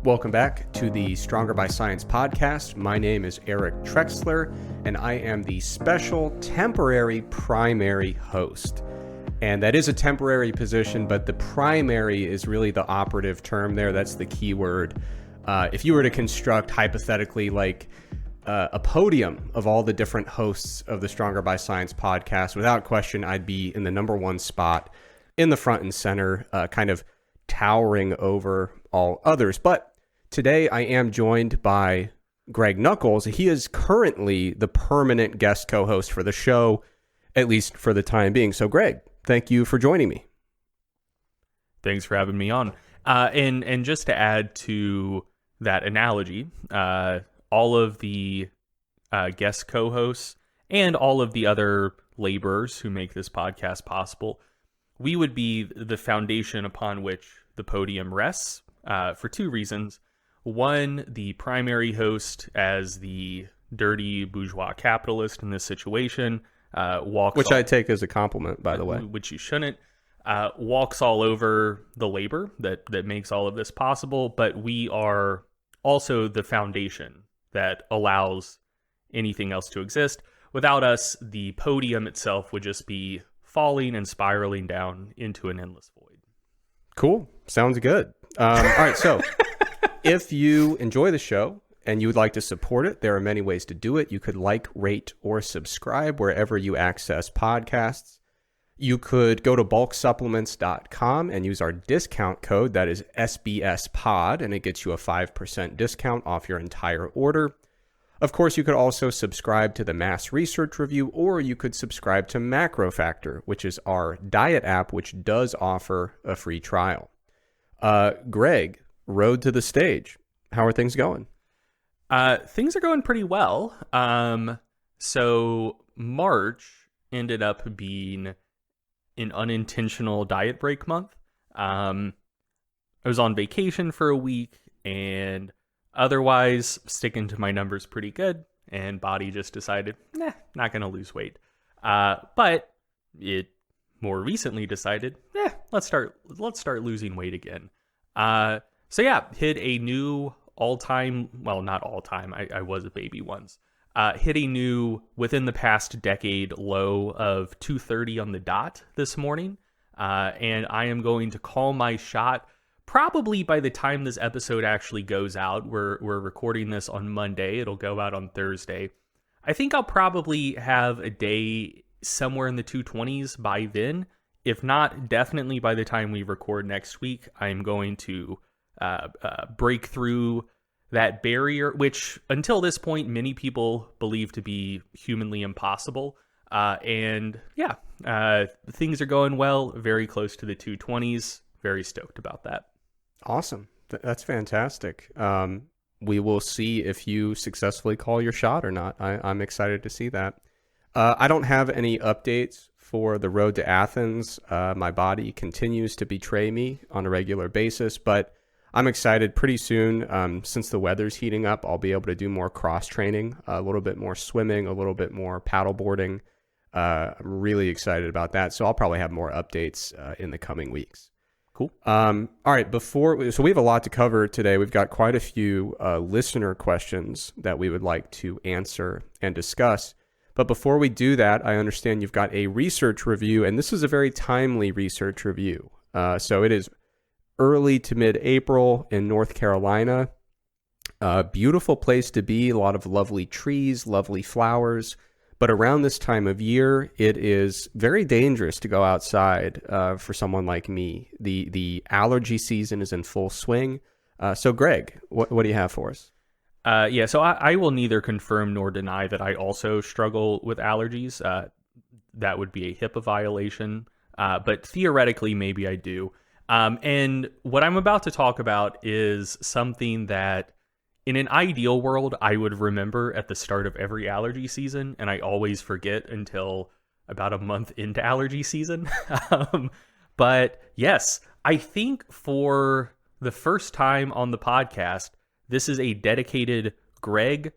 Welcome back to the Stronger by Science podcast. My name is Eric Trexler, and I am the special temporary primary host. And that is a temporary position, but the primary is really the operative term there. That's the key word. If you were to construct hypothetically like a podium of all the different hosts of the Stronger by Science podcast, without question, I'd be in the number one spot in the front and center, kind of towering over all others. But today I am joined by Greg Nuckols. He is currently the permanent guest co-host for the show, at least for the time being. So Greg, thank you for joining me. Thanks for having me on. And just to add to that analogy, all of the guest co-hosts and all of the other laborers who make this podcast possible, we would be the foundation upon which the podium rests for two reasons. One, the primary host, as the dirty bourgeois capitalist in this situation, which I take as a compliment, by the way. Which you shouldn't. Walks all over the labor that makes all of this possible, but we are also the foundation that allows anything else to exist. Without us, the podium itself would just be falling and spiraling down into an endless void. Cool. Sounds good. All right, so if you enjoy the show and you would like to support it, there are many ways to do it. You could like, rate, or subscribe wherever you access podcasts. You could go to bulksupplements.com and use our discount code, that is SBSPOD, and it gets you a 5% discount off your entire order. Of course, you could also subscribe to the Mass Research Review, or you could subscribe to Macro Factor, which is our diet app, which does offer a free trial. Greg, road to the stage. How are things going? Things are going pretty well. So March ended up being an unintentional diet break month. I was on vacation for a week and otherwise sticking to my numbers pretty good, and body just decided, not going to lose weight. But it more recently decided, let's start losing weight again. So yeah, hit a new all-time, well, not all-time, I was a baby once, hit a new, within the past decade, low of 230 on the dot this morning. And I am going to call my shot probably by the time this episode actually goes out. We're recording this on Monday. It'll go out on Thursday. I think I'll probably have a day somewhere in the 220s by then. If not, definitely by the time we record next week, I'm going to break through that barrier, which until this point, many people believe to be humanly impossible. And things are going well, very close to the 220s. Very stoked about that. Awesome. That's fantastic. We will see if you successfully call your shot or not. I'm excited to see that. I don't have any updates for the road to Athens. My body continues to betray me on a regular basis, but I'm excited. Pretty soon, since the weather's heating up, I'll be able to do more cross training, a little bit more swimming, a little bit more paddleboarding. I'm really excited about that. So I'll probably have more updates in the coming weeks. Cool. All right. So we have a lot to cover today. We've got quite a few listener questions that we would like to answer and discuss. But before we do that, I understand you've got a research review, and this is a very timely research review. So it is early to mid-April in North Carolina. Beautiful place to be. A lot of lovely trees, lovely flowers. But around this time of year, it is very dangerous to go outside for someone like me. The allergy season is in full swing. So Greg, what do you have for us? So I will neither confirm nor deny that I also struggle with allergies. That would be a HIPAA violation. But theoretically, maybe I do. And what I'm about to talk about is something that in an ideal world, I would remember at the start of every allergy season, and I always forget until about a month into allergy season. But yes, I think for the first time on the podcast, this is a dedicated Greg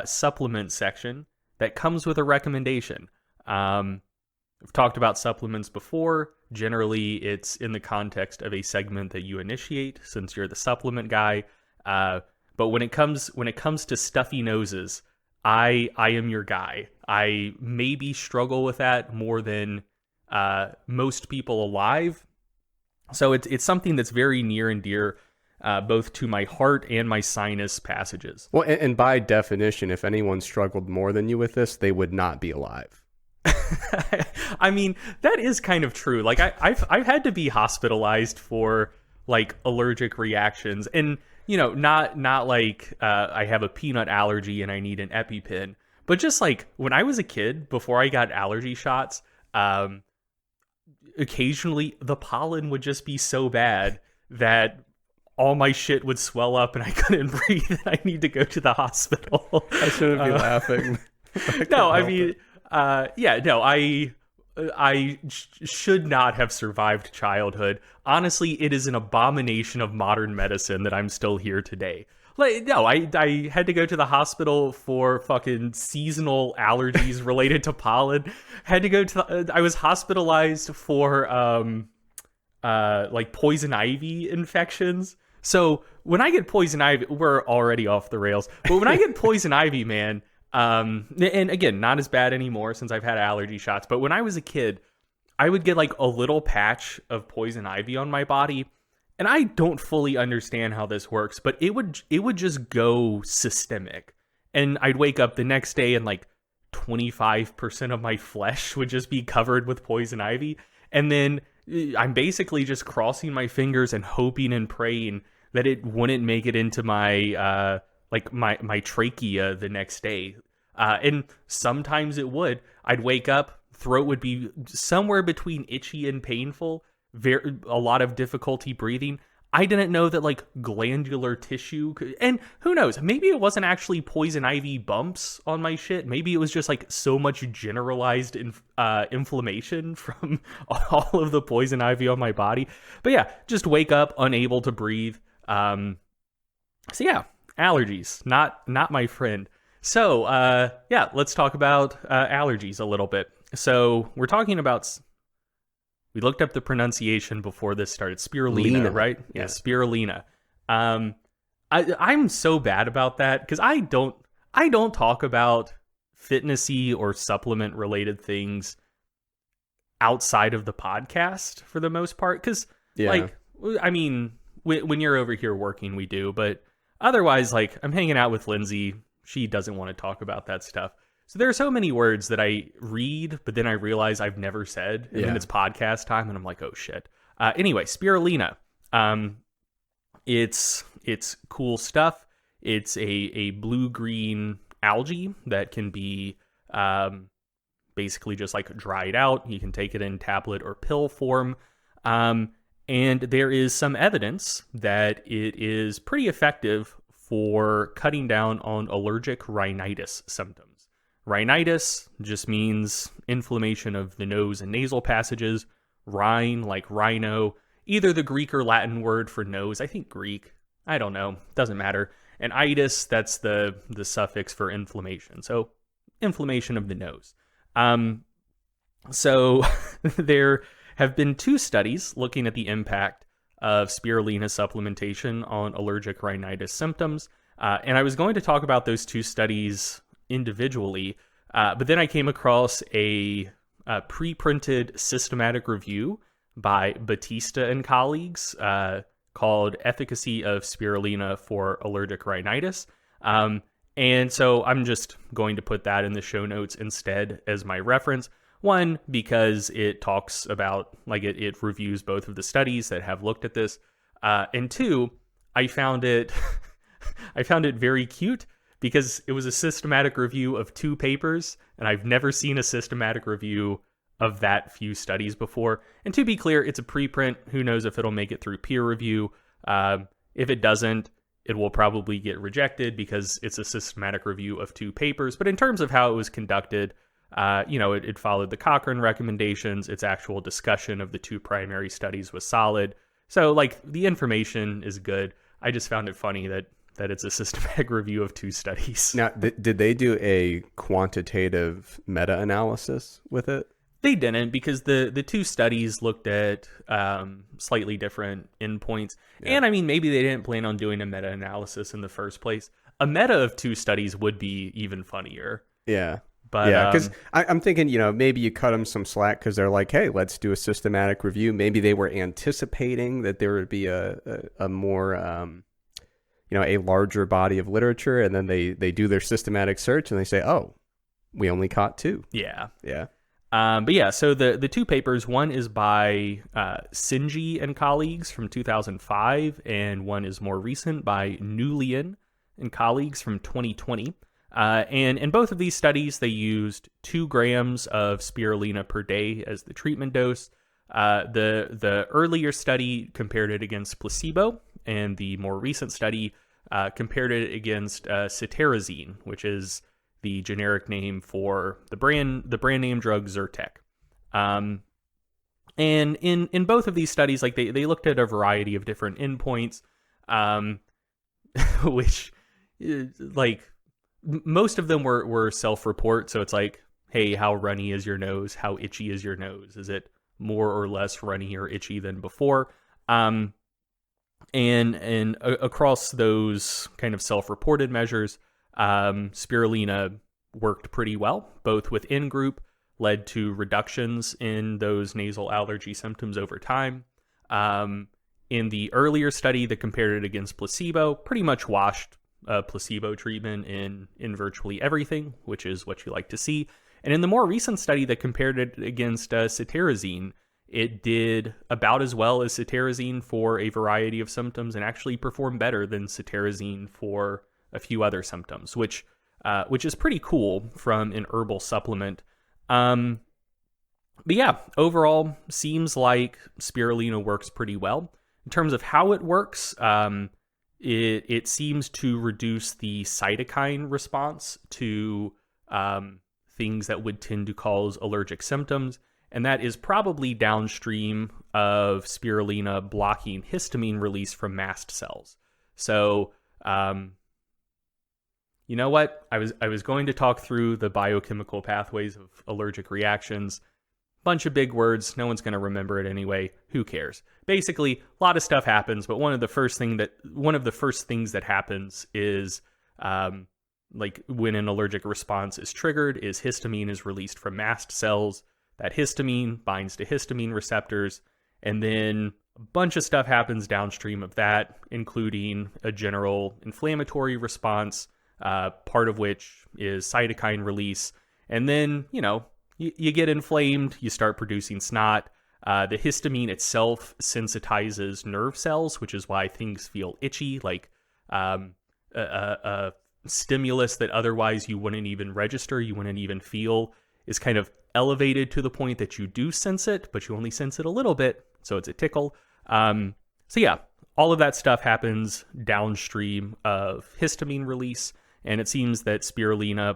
supplement section that comes with a recommendation. We've talked about supplements before. Generally, it's in the context of a segment that you initiate, since you're the supplement guy. But when it comes to stuffy noses, I am your guy. I maybe struggle with that more than most people alive. So it's something that's very near and dear, both to my heart and my sinus passages. Well, and by definition, if anyone struggled more than you with this, they would not be alive. I mean, that is kind of true. Like I've had to be hospitalized for like allergic reactions, and not like I have a peanut allergy and I need an EpiPen, but just like when I was a kid, before I got allergy shots, occasionally the pollen would just be so bad that all my shit would swell up and I couldn't breathe and I need to go to the hospital. I shouldn't be laughing. No, I mean, I should not have survived childhood. Honestly, it is an abomination of modern medicine that I'm still here today. Like, no, I had to go to the hospital for fucking seasonal allergies related to pollen. Had to go to I was hospitalized for like poison ivy infections. So when I get poison ivy, we're already off the rails. But when I get poison ivy, man, and again, not as bad anymore since I've had allergy shots. But when I was a kid, I would get like a little patch of poison ivy on my body. And I don't fully understand how this works, but it would just go systemic. And I'd wake up the next day and like 25% of my flesh would just be covered with poison ivy. And then I'm basically just crossing my fingers and hoping and praying that it wouldn't make it into my my trachea the next day. And sometimes it would. I'd wake up, throat would be somewhere between itchy and painful. A lot of difficulty breathing. I didn't know that like glandular tissue and who knows, maybe it wasn't actually poison ivy bumps on my shit. Maybe it was just like so much generalized inflammation from all of the poison ivy on my body. But yeah, just wake up unable to breathe. So yeah, allergies, not my friend. So yeah, let's talk about allergies a little bit. So we're talking about, we looked up the pronunciation before this started. Spirulina, right? Yeah, spirulina. I'm so bad about that because I don't talk about fitnessy or supplement related things outside of the podcast for the most part. Because like, I mean, when you're over here working, we do, but otherwise, like, I'm hanging out with Lindsay. She doesn't want to talk about that stuff. So there are so many words that I read, but then I realize I've never said, and then it's podcast time, and I'm like, oh shit. Anyway, spirulina. It's cool stuff. It's a blue-green algae that can be basically just like dried out. You can take it in tablet or pill form. And there is some evidence that it is pretty effective for cutting down on allergic rhinitis symptoms. Rhinitis just means inflammation of the nose and nasal passages. Rhine, like rhino, either the Greek or Latin word for nose. I think Greek. I don't know. Doesn't matter. And itis, that's the suffix for inflammation. So inflammation of the nose. So there have been 2 studies looking at the impact of spirulina supplementation on allergic rhinitis symptoms. And I was going to talk about those 2 studies individually, but then I came across a pre-printed systematic review by Batista and colleagues called Efficacy of Spirulina for Allergic Rhinitis. And so I'm just going to put that in the show notes instead as my reference. One, because it talks about, like, it reviews both of the studies that have looked at this. And 2, I found it very cute because it was a systematic review of 2 papers, and I've never seen a systematic review of that few studies before. And to be clear, it's a preprint. Who knows if it'll make it through peer review. If it doesn't, it will probably get rejected because it's a systematic review of 2 papers. But in terms of how it was conducted, it followed the Cochrane recommendations. Its actual discussion of the 2 primary studies was solid. So, like, the information is good. I just found it funny that it's a systematic review of 2 studies. Now, did they do a quantitative meta-analysis with it? They didn't, because the two studies looked at slightly different endpoints. Yeah. And I mean, maybe they didn't plan on doing a meta-analysis in the first place. A meta of two studies would be even funnier. Yeah. But yeah, because I'm thinking, maybe you cut them some slack because they're like, hey, let's do a systematic review. Maybe they were anticipating that there would be a more, a larger body of literature. And then they do their systematic search and they say, oh, we only caught 2. Yeah. Yeah. But yeah, so the two papers, one is by Sinji and colleagues from 2005, and one is more recent by Nulian and colleagues from 2020. And in both of these studies, they used 2 grams of spirulina per day as the treatment dose. The earlier study compared it against placebo, and the more recent study compared it against cetirizine, which is the generic name for the brand name drug Zyrtec. And in both of these studies, like they looked at a variety of different endpoints, which like most of them were self-report. So it's like, hey, how runny is your nose? How itchy is your nose? Is it more or less runny or itchy than before? And across those kind of self-reported measures, spirulina worked pretty well, both within group, led to reductions in those nasal allergy symptoms over time. In the earlier study that compared it against placebo, pretty much washed placebo treatment in virtually everything, which is what you like to see. And in the more recent study that compared it against cetirizine, it did about as well as cetirizine for a variety of symptoms, and actually performed better than cetirizine for a few other symptoms, which is pretty cool from an herbal supplement. But yeah, overall, seems like spirulina works pretty well. In terms of how it works, it seems to reduce the cytokine response to things that would tend to cause allergic symptoms. And that is probably downstream of spirulina blocking histamine release from mast cells. So, you know what? I was going to talk through the biochemical pathways of allergic reactions. Bunch of big words. No one's going to remember it anyway. Who cares? Basically, a lot of stuff happens, but one of the first things that happens is like when an allergic response is triggered, is histamine is released from mast cells. That histamine binds to histamine receptors, and then a bunch of stuff happens downstream of that, including a general inflammatory response, part of which is cytokine release. And then, you get inflamed, you start producing snot. The histamine itself sensitizes nerve cells, which is why things feel itchy, like a stimulus that otherwise you wouldn't even register, you wouldn't even feel, is kind of elevated to the point that you do sense it, but you only sense it a little bit, so it's a tickle. So yeah, all of that stuff happens downstream of histamine release, and it seems that spirulina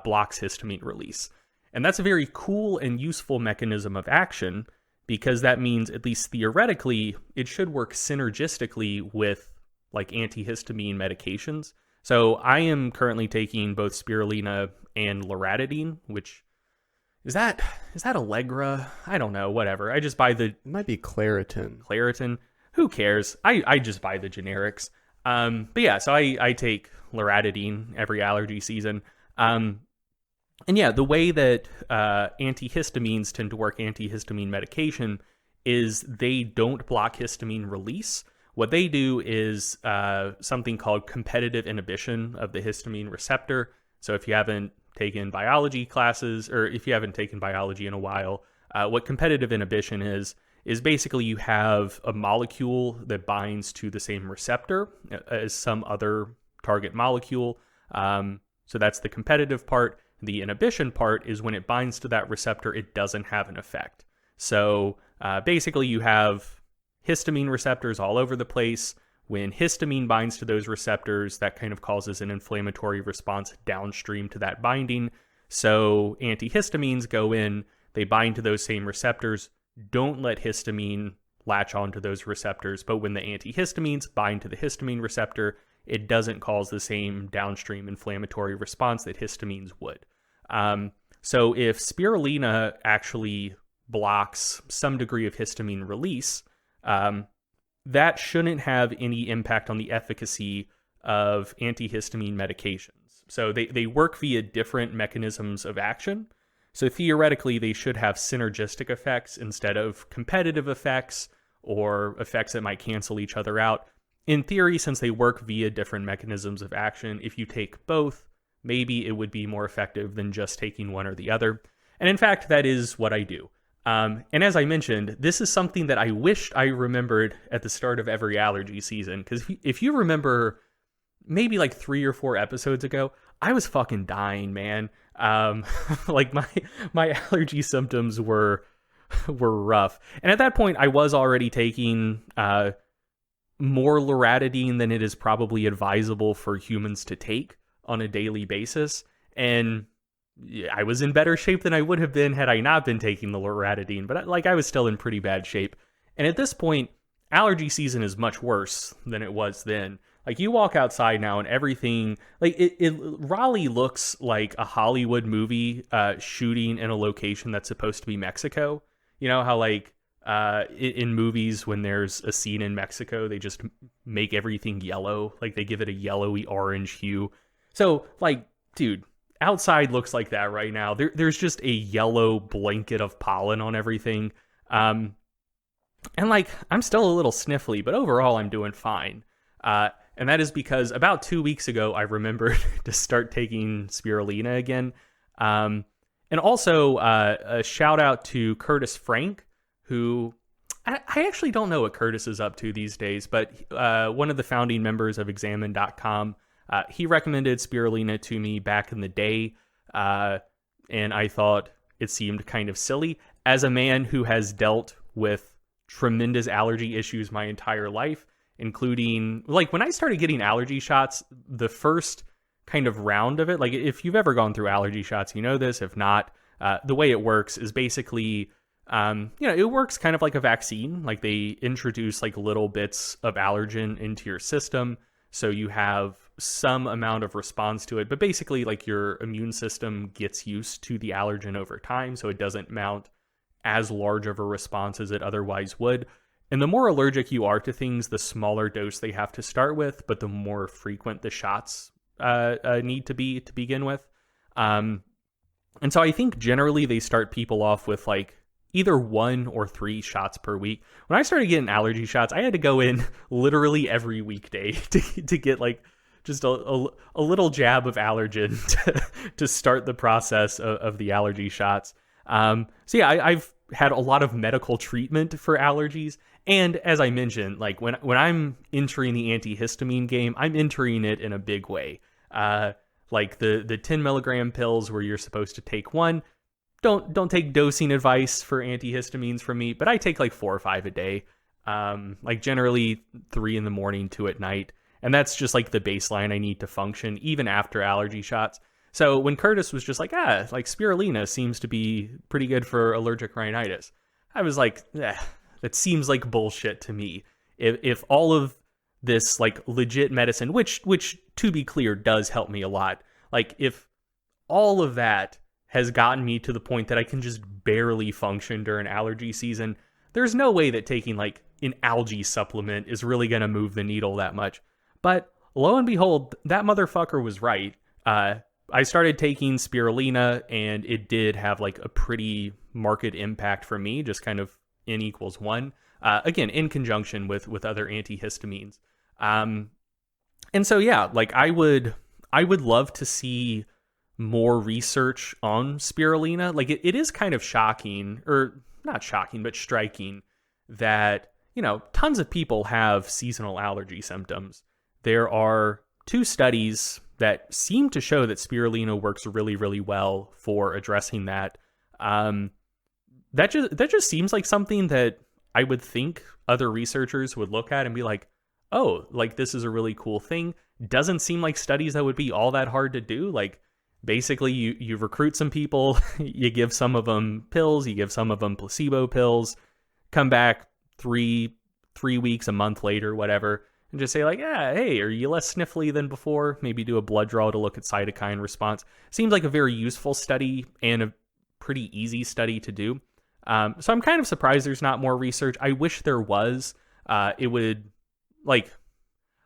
blocks histamine release. And that's a very cool and useful mechanism of action, because that means, at least theoretically, it should work synergistically with like antihistamine medications. So I am currently taking both spirulina and loratadine, which is that Allegra? I don't know, whatever. I just buy the... It might be Claritin. Claritin. Who cares? I just buy the generics. But yeah, so I take loratadine every allergy season. And yeah, the way that antihistamines tend to work, antihistamine medication, is they don't block histamine release. What they do is something called competitive inhibition of the histamine receptor. So if you haven't taken biology classes, or if you haven't taken biology in a while, what competitive inhibition is basically you have a molecule that binds to the same receptor as some other target molecule. So that's the competitive part. The inhibition part is when it binds to that receptor, it doesn't have an effect. So basically you have histamine receptors all over the place. When histamine binds to those receptors, that kind of causes an inflammatory response downstream to that binding. So antihistamines go in, they bind to those same receptors, don't let histamine latch onto those receptors. But when the antihistamines bind to the histamine receptor, it doesn't cause the same downstream inflammatory response that histamines would. So if spirulina actually blocks some degree of histamine release, that shouldn't have any impact on the efficacy of antihistamine medications. So they work via different mechanisms of action. So theoretically, they should have synergistic effects instead of competitive effects or effects that might cancel each other out. In theory, since they work via different mechanisms of action, if you take both, maybe it would be more effective than just taking one or the other. And in fact, that is what I do. And as I mentioned, this is something that I wished I remembered at the start of every allergy season. Because if you remember, maybe like 3 or 4 episodes ago, I was fucking dying, man. Like my allergy symptoms were rough. And at that point, I was already taking more loratadine than it is probably advisable for humans to take on a daily basis. And I was in better shape than I would have been had I not been taking the loratadine, but like I was still in pretty bad shape. And at this point, allergy season is much worse than it was then. Like you walk outside now and everything, like Raleigh looks like a Hollywood movie shooting in a location that's supposed to be Mexico. You know how like in movies when there's a scene in Mexico, they just make everything yellow, like they give it a yellowy orange hue. So like, dude, outside looks like that right now. There's just a yellow blanket of pollen on everything. And like, I'm still a little sniffly, but overall I'm doing fine. And that is because about 2 weeks ago, I remembered to start taking spirulina again. And also a shout out to Curtis Frank, who I actually don't know what Curtis is up to these days, but one of the founding members of Examine.com, he recommended spirulina to me back in the day, and I thought it seemed kind of silly. As a man who has dealt with tremendous allergy issues my entire life, including, like, when I started getting allergy shots, the first kind of round of it, like, if you've ever gone through allergy shots, you know this. If not, the way it works is basically, it works kind of like a vaccine. Like, they introduce, like, little bits of allergen into your system, so you have some amount of response to it, but basically, like, your immune system gets used to the allergen over time, so it doesn't mount as large of a response as it otherwise would. And the more allergic you are to things, the smaller dose they have to start with, but the more frequent the shots need to be to begin with. And so I think generally they start people off with like either 1 or 3 shots per week. When I started getting allergy shots, I had to go in literally every weekday to get like just a little jab of allergen to start the process of the allergy shots. So yeah, I've had a lot of medical treatment for allergies. And as I mentioned, like when I'm entering the antihistamine game, I'm entering it in a big way. Like the 10 milligram pills where you're supposed to take 1. Don't take dosing advice for antihistamines from me, but I take like 4 or 5 a day. Like generally 3 in the morning, 2 at night. And that's just like the baseline I need to function even after allergy shots. So when Curtis was just like, like spirulina seems to be pretty good for allergic rhinitis, I was like, that seems like bullshit to me. If all of this like legit medicine, which to be clear does help me a lot, like if all of that has gotten me to the point that I can just barely function during allergy season, there's no way that taking like an algae supplement is really going to move the needle that much. But lo and behold, that motherfucker was right. I started taking spirulina and it did have like a pretty marked impact for me, just kind of N equals 1, again, in conjunction with other antihistamines. And so, yeah, like I would love to see more research on spirulina. Like it is kind of shocking, or not shocking, but striking that, tons of people have seasonal allergy symptoms. There are 2 studies that seem to show that spirulina works really, really well for addressing that. That just seems like something that I would think other researchers would look at and be like, oh, like this is a really cool thing. Doesn't seem like studies that would be all that hard to do. Like basically you recruit some people, you give some of them pills, you give some of them placebo pills, come back 3 weeks, a month later, whatever, and just say like, hey, are you less sniffly than before? Maybe do a blood draw to look at cytokine response. Seems like a very useful study and pretty easy study to do. So I'm kind of surprised there's not more research. I wish there was. It would, like,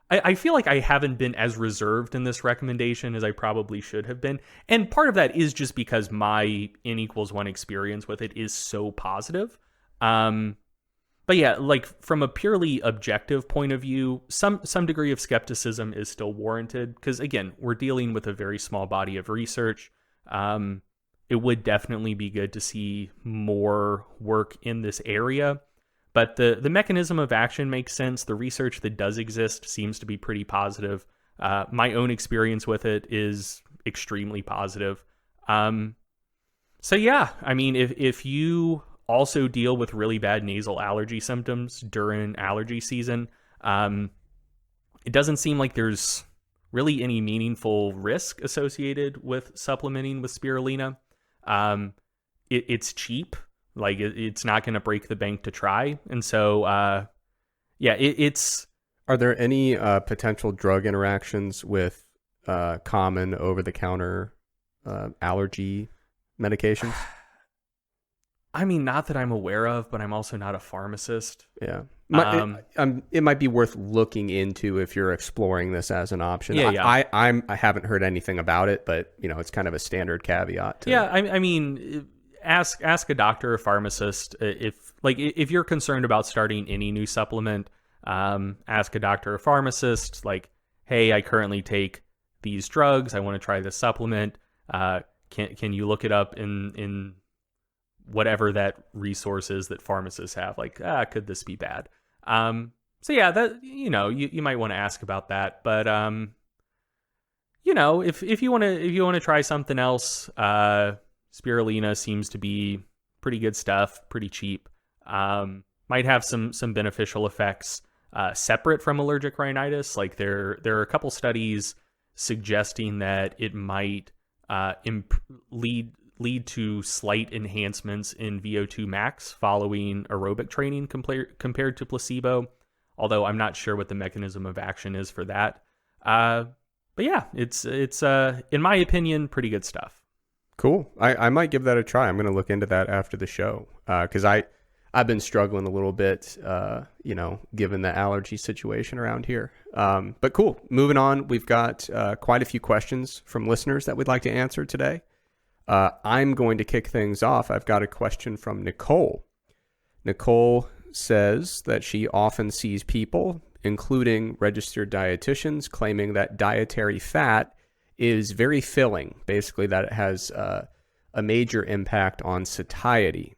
I feel like I haven't been as reserved in this recommendation as I probably should have been. And part of that is just because my N=1 experience with it is so positive. But yeah, like from a purely objective point of view, some degree of skepticism is still warranted because, again, we're dealing with a very small body of research. It would definitely be good to see more work in this area. But the mechanism of action makes sense. The research that does exist seems to be pretty positive. My own experience with it is extremely positive. So yeah, I mean, if you also deal with really bad nasal allergy symptoms during allergy season, it doesn't seem like there's really any meaningful risk associated with supplementing with spirulina. It's cheap. Like, it's not going to break the bank to try. And so, yeah, it's... Are there any potential drug interactions with common over-the-counter allergy medications? I mean, not that I'm aware of, but I'm also not a pharmacist. Yeah. It might be worth looking into if you're exploring this as an option. Yeah. I haven't heard anything about it, but, you know, it's kind of a standard caveat. Yeah, I mean... Ask a doctor or pharmacist if you're concerned about starting any new supplement. Ask a doctor or pharmacist, like, hey, I currently take these drugs. I want to try this supplement. Can you look it up in whatever that resource is that pharmacists have? Like, could this be bad? So yeah, that, you know, you might want to ask about that. But you know, if you want to try something else, spirulina seems to be pretty good stuff, pretty cheap. Might have some beneficial effects separate from allergic rhinitis. Like there are a couple studies suggesting that it might lead to slight enhancements in VO2 max following aerobic training compared to placebo. Although I'm not sure what the mechanism of action is for that. But yeah, it's in my opinion pretty good stuff. Cool. I might give that a try. I'm going to look into that after the show because I've been struggling a little bit, you know, given the allergy situation around here. But cool. Moving on, we've got quite a few questions from listeners that we'd like to answer today. I'm going to kick things off. I've got a question from Nicole. Nicole says that she often sees people, including registered dietitians, claiming that dietary fat is very filling, basically that it has a major impact on satiety,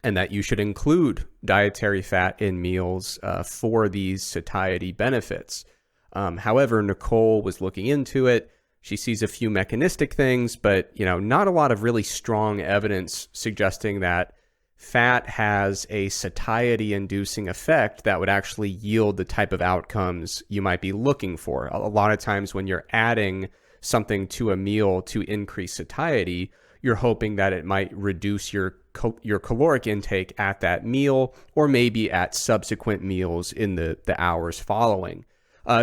and that you should include dietary fat in meals for these satiety benefits. However, Nicole was looking into it. She sees a few mechanistic things, but not a lot of really strong evidence suggesting that fat has a satiety-inducing effect that would actually yield the type of outcomes you might be looking for. A lot of times when you're adding something to a meal to increase satiety, you're hoping that it might reduce your caloric intake at that meal or maybe at subsequent meals in the hours following.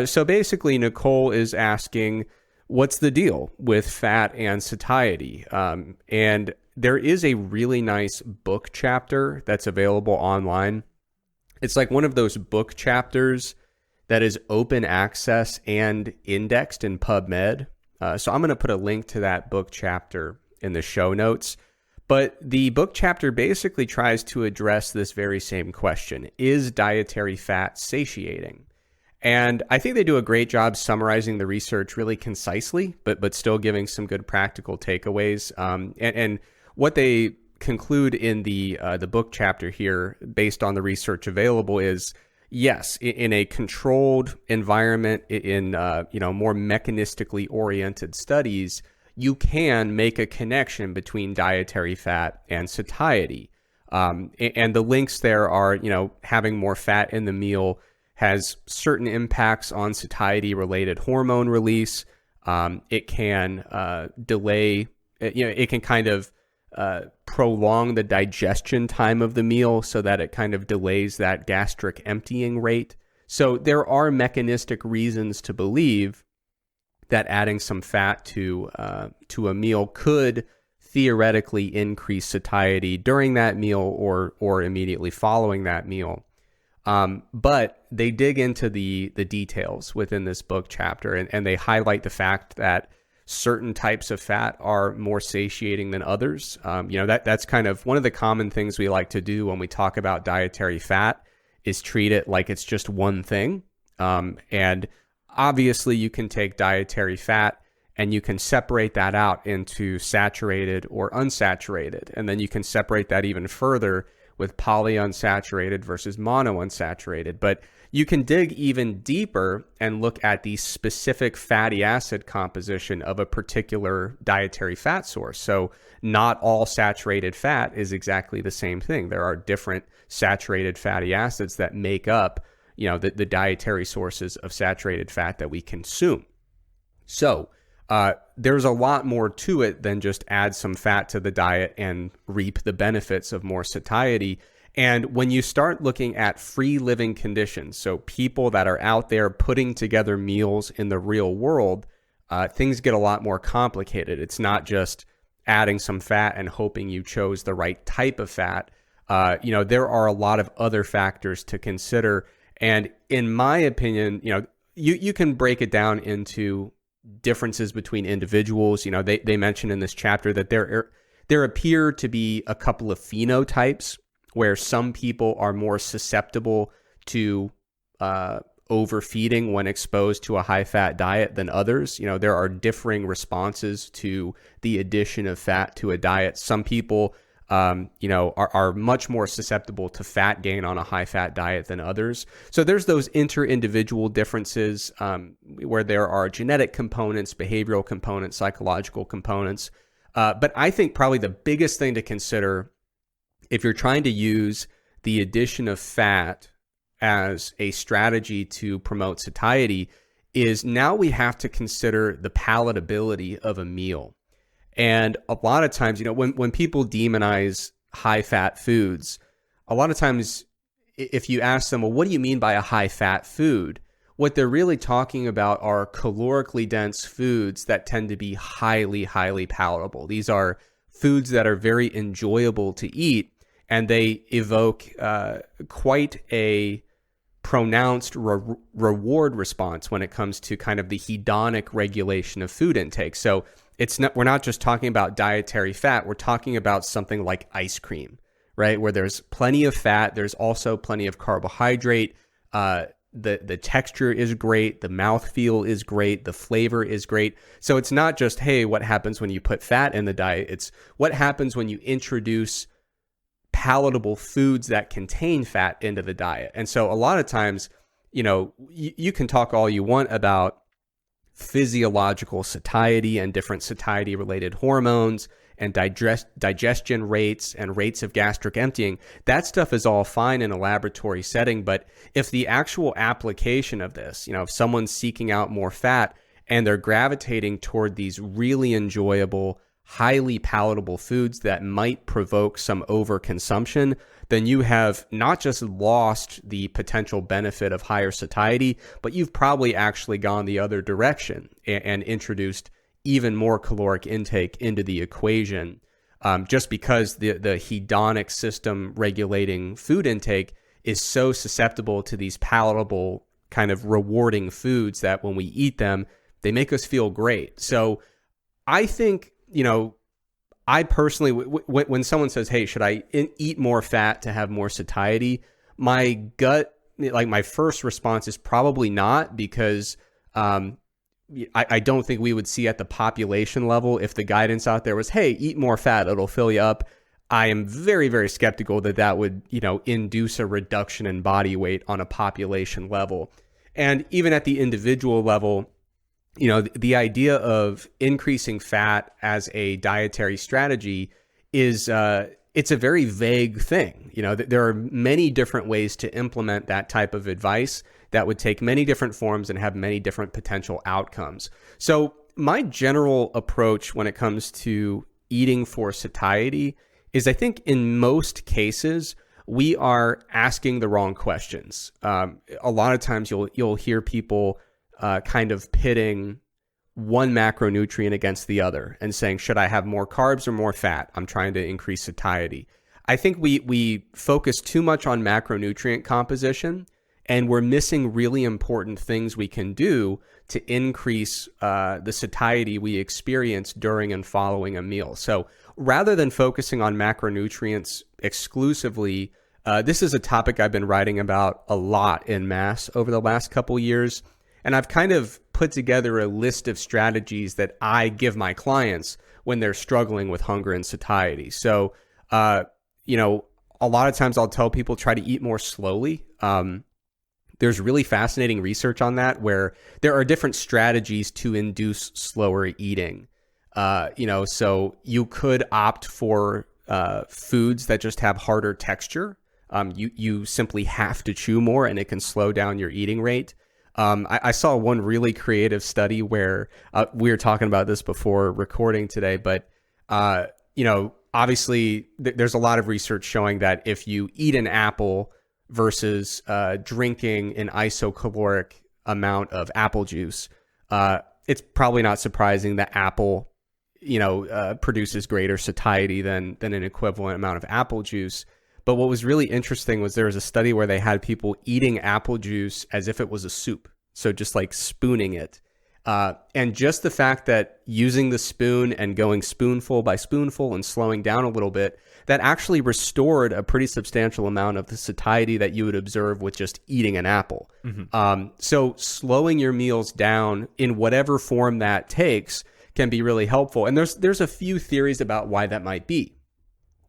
So basically, Nicole is asking, what's the deal with fat and satiety? And there is a really nice book chapter that's available online. It's like one of those book chapters that is open access and indexed in PubMed. So I'm going to put a link to that book chapter in the show notes. But the book chapter basically tries to address this very same question. Is dietary fat satiating? And I think they do a great job summarizing the research really concisely, but still giving some good practical takeaways. And what they conclude in the book chapter here, based on the research available, is yes, in a controlled environment, in more mechanistically oriented studies, you can make a connection between dietary fat and satiety. And the links there are, having more fat in the meal has certain impacts on satiety-related hormone release. It can delay, it can kind of prolong the digestion time of the meal so that it kind of delays that gastric emptying rate. So there are mechanistic reasons to believe that adding some fat to a meal could theoretically increase satiety during that meal or immediately following that meal. But they dig into the details within this book chapter, and they highlight the fact that certain types of fat are more satiating than others. That's kind of one of the common things we like to do when we talk about dietary fat, is treat it like it's just one thing. And obviously you can take dietary fat and you can separate that out into saturated or unsaturated. And then you can separate that even further with polyunsaturated versus monounsaturated. But you can dig even deeper and look at the specific fatty acid composition of a particular dietary fat source. So not all saturated fat is exactly the same thing. There are different saturated fatty acids that make up, the dietary sources of saturated fat that we consume. So there's a lot more to it than just add some fat to the diet and reap the benefits of more satiety. And when you start looking at free living conditions, so people that are out there putting together meals in the real world, things get a lot more complicated. It's not just adding some fat and hoping you chose the right type of fat. There are a lot of other factors to consider. And in my opinion, you can break it down into differences between individuals. They mention in this chapter that there appear to be a couple of phenotypes where some people are more susceptible to overfeeding when exposed to a high-fat diet than others. There are differing responses to the addition of fat to a diet. Some people, are much more susceptible to fat gain on a high-fat diet than others. So there's those inter-individual differences where there are genetic components, behavioral components, psychological components. But I think probably the biggest thing to consider if you're trying to use the addition of fat as a strategy to promote satiety is now we have to consider the palatability of a meal. And a lot of times, when people demonize high-fat foods, a lot of times if you ask them, well, what do you mean by a high-fat food? What they're really talking about are calorically dense foods that tend to be highly, highly palatable. These are foods that are very enjoyable to eat, and they evoke quite a pronounced reward response when it comes to kind of the hedonic regulation of food intake. So we're not just talking about dietary fat, we're talking about something like ice cream, right? Where there's plenty of fat, there's also plenty of carbohydrate. The texture is great, the mouthfeel is great, the flavor is great. So it's not just, hey, what happens when you put fat in the diet? It's what happens when you introduce palatable foods that contain fat into the diet. And so a lot of times, you can talk all you want about physiological satiety and different satiety related hormones and digestion rates and rates of gastric emptying. That stuff is all fine in a laboratory setting, but if the actual application of this, if someone's seeking out more fat and they're gravitating toward these really enjoyable, highly palatable foods that might provoke some overconsumption, then you have not just lost the potential benefit of higher satiety, but you've probably actually gone the other direction and introduced even more caloric intake into the equation, just because the hedonic system regulating food intake is so susceptible to these palatable kind of rewarding foods that when we eat them, they make us feel great. So I think, I personally, when someone says, hey, should I eat more fat to have more satiety? My gut, my first response is probably not, because I don't think we would see at the population level, if the guidance out there was, hey, eat more fat, it'll fill you up. I am very, very skeptical that would, induce a reduction in body weight on a population level. And even at the individual level, the idea of increasing fat as a dietary strategy is, it's a very vague thing. There are many different ways to implement that type of advice that would take many different forms and have many different potential outcomes. So my general approach when it comes to eating for satiety is, I think in most cases, we are asking the wrong questions. A lot of times you'll hear people kind of pitting one macronutrient against the other and saying, should I have more carbs or more fat? I'm trying to increase satiety. I think we focus too much on macronutrient composition, and we're missing really important things we can do to increase the satiety we experience during and following a meal. So rather than focusing on macronutrients exclusively, this is a topic I've been writing about a lot in mass over the last couple years. And I've kind of put together a list of strategies that I give my clients when they're struggling with hunger and satiety. So, a lot of times I'll tell people try to eat more slowly. There's really fascinating research on that where there are different strategies to induce slower eating. So you could opt for foods that just have harder texture. You simply have to chew more and it can slow down your eating rate. I saw one really creative study where we were talking about this before recording today, but obviously there's a lot of research showing that if you eat an apple versus drinking an isocaloric amount of apple juice, it's probably not surprising that apple, produces greater satiety than an equivalent amount of apple juice. But what was really interesting was there was a study where they had people eating apple juice as if it was a soup. So just like spooning it. And just the fact that using the spoon and going spoonful by spoonful and slowing down a little bit, that actually restored a pretty substantial amount of the satiety that you would observe with just eating an apple. Mm-hmm. So slowing your meals down in whatever form that takes can be really helpful. And there's a few theories about why that might be.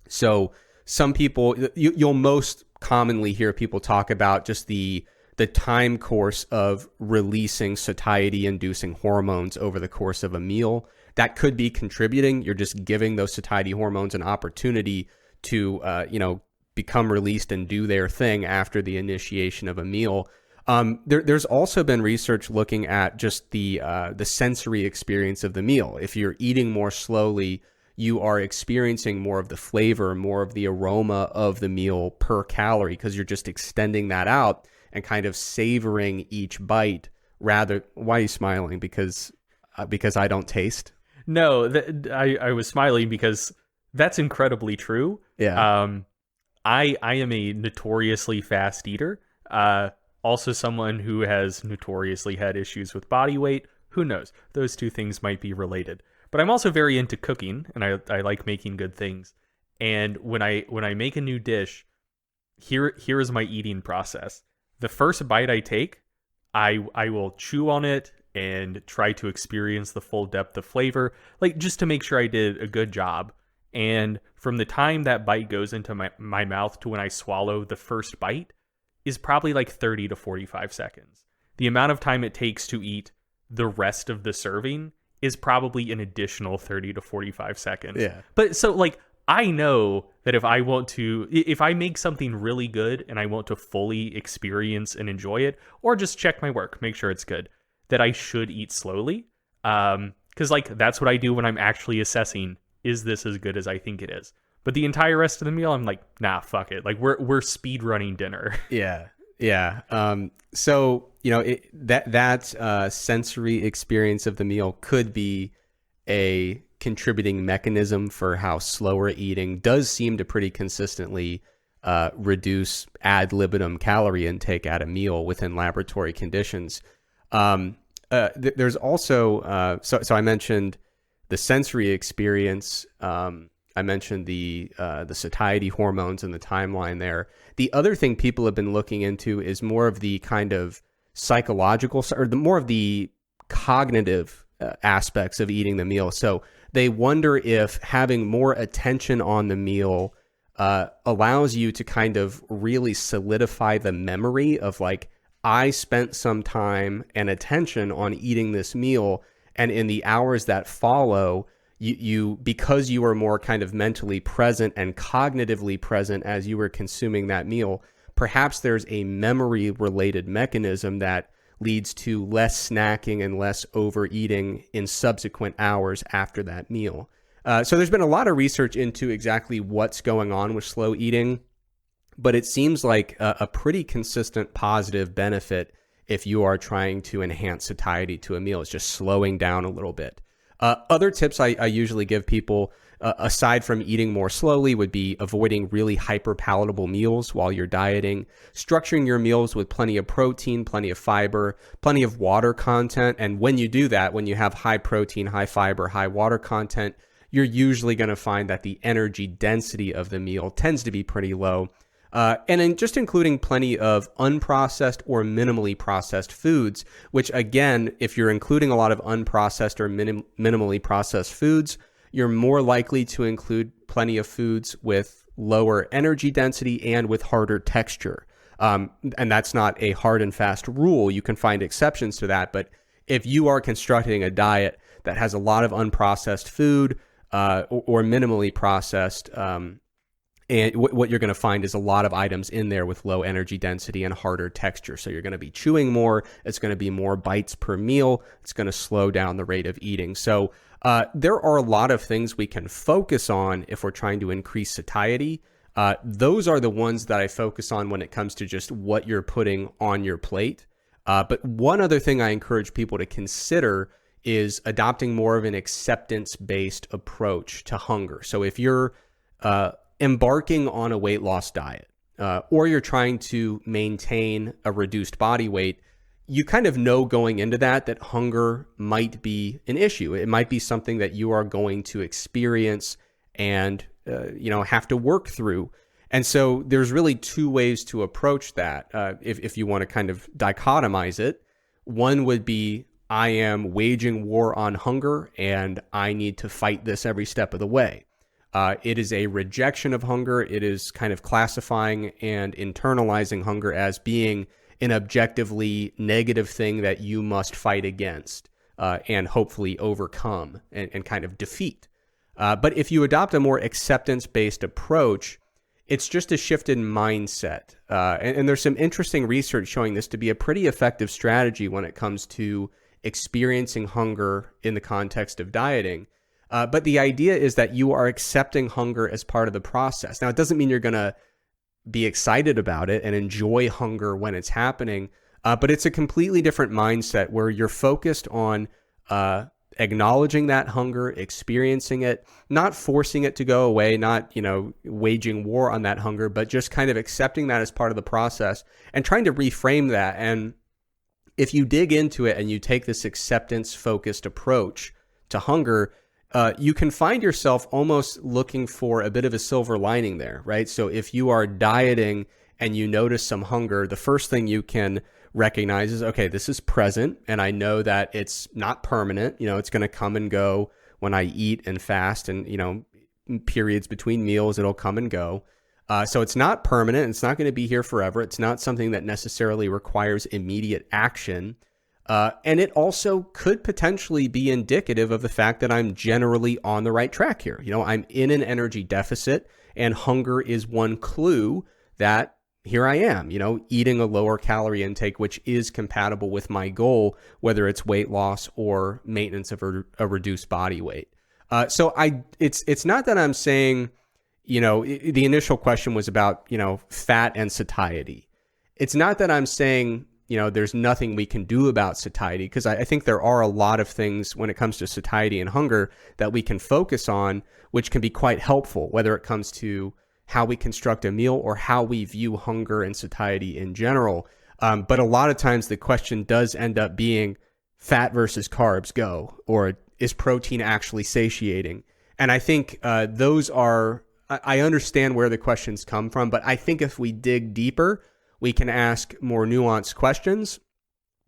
So some people, you'll most commonly hear people talk about just the time course of releasing satiety-inducing hormones over the course of a meal. That could be contributing. You're just giving those satiety hormones an opportunity to, become released and do their thing after the initiation of a meal. There's also been research looking at just the sensory experience of the meal. If you're eating more slowly, you are experiencing more of the flavor, more of the aroma of the meal per calorie because you're just extending that out and kind of savoring each bite rather. Why are you smiling? Because I don't taste? No, I was smiling because that's incredibly true. Yeah. I am a notoriously fast eater. Also someone who has notoriously had issues with body weight. Who knows? Those two things might be related. But I'm also very into cooking, and I like making good things. And when I make a new dish, here is my eating process. The first bite I take, I will chew on it and try to experience the full depth of flavor, like just to make sure I did a good job. And from the time that bite goes into my mouth to when I swallow the first bite is probably like 30 to 45 seconds. The amount of time it takes to eat the rest of the serving is probably an additional 30 to 45 seconds. Yeah. But so like, I know that if I make something really good and I want to fully experience and enjoy it, or just check my work, make sure it's good, that I should eat slowly. Because like that's what I do when I'm actually assessing, is this as good as I think it is? But the entire rest of the meal, I'm like, nah, fuck it. Like we're speed running dinner. Yeah. So that sensory experience of the meal could be a contributing mechanism for how slower eating does seem to pretty consistently reduce ad libitum calorie intake at a meal within laboratory conditions. There's also so I mentioned the sensory experience. I mentioned the satiety hormones and the timeline there. The other thing people have been looking into is more of the kind of psychological or more of the cognitive aspects of eating the meal. So they wonder if having more attention on the meal allows you to kind of really solidify the memory of like, I spent some time and attention on eating this meal, and in the hours that follow, you because you were more kind of mentally present and cognitively present as you were consuming that meal, perhaps there's a memory related mechanism that leads to less snacking and less overeating in subsequent hours after that meal. So there's been a lot of research into exactly what's going on with slow eating, but it seems like a pretty consistent positive benefit if you are trying to enhance satiety to a meal. It's just slowing down a little bit. Other tips I usually give people, aside from eating more slowly, would be avoiding really hyper-palatable meals while you're dieting, structuring your meals with plenty of protein, plenty of fiber, plenty of water content. And when you do that, when you have high protein, high fiber, high water content, you're usually going to find that the energy density of the meal tends to be pretty low. And then just including plenty of unprocessed or minimally processed foods, which again, if you're including a lot of unprocessed or minimally processed foods, you're more likely to include plenty of foods with lower energy density and with harder texture. And that's not a hard and fast rule. You can find exceptions to that. But if you are constructing a diet that has a lot of unprocessed food or minimally processed, and what you're going to find is a lot of items in there with low energy density and harder texture. So you're going to be chewing more. It's going to be more bites per meal. It's going to slow down the rate of eating. So there are a lot of things we can focus on if we're trying to increase satiety. Those are the ones that I focus on when it comes to just what you're putting on your plate. But one other thing I encourage people to consider is adopting more of an acceptance-based approach to hunger. So if you're embarking on a weight loss diet, or you're trying to maintain a reduced body weight, you kind of know going into that hunger might be an issue. It might be something that you are going to experience and have to work through. And so there's really two ways to approach that. If you want to kind of dichotomize it, one would be, I am waging war on hunger and I need to fight this every step of the way. It is a rejection of hunger. It is kind of classifying and internalizing hunger as being an objectively negative thing that you must fight against and hopefully overcome and kind of defeat. But if you adopt a more acceptance-based approach, it's just a shift in mindset. And there's some interesting research showing this to be a pretty effective strategy when it comes to experiencing hunger in the context of dieting. But the idea is that you are accepting hunger as part of the process. Now, it doesn't mean you're going to be excited about it and enjoy hunger when it's happening, but it's a completely different mindset where you're focused on acknowledging that hunger, experiencing it, not forcing it to go away, not, waging war on that hunger, but just kind of accepting that as part of the process and trying to reframe that. And if you dig into it and you take this acceptance-focused approach to hunger, you can find yourself almost looking for a bit of a silver lining there, right? So if you are dieting and you notice some hunger, the first thing you can recognize is, okay, this is present, and I know that it's not permanent. It's going to come and go when I eat and fast, and, periods between meals, it'll come and go. So it's not permanent. It's not going to be here forever. It's not something that necessarily requires immediate action. And it also could potentially be indicative of the fact that I'm generally on the right track here. I'm in an energy deficit, and hunger is one clue that here I am, eating a lower calorie intake, which is compatible with my goal, whether it's weight loss or maintenance of a reduced body weight. So it's not that I'm saying, the initial question was about, fat and satiety. It's not that I'm saying, there's nothing we can do about satiety, because I think there are a lot of things when it comes to satiety and hunger that we can focus on, which can be quite helpful, whether it comes to how we construct a meal or how we view hunger and satiety in general. But a lot of times the question does end up being fat versus carbs, go, or is protein actually satiating? And I think those are, I understand where the questions come from, but I think if we dig deeper, we can ask more nuanced questions.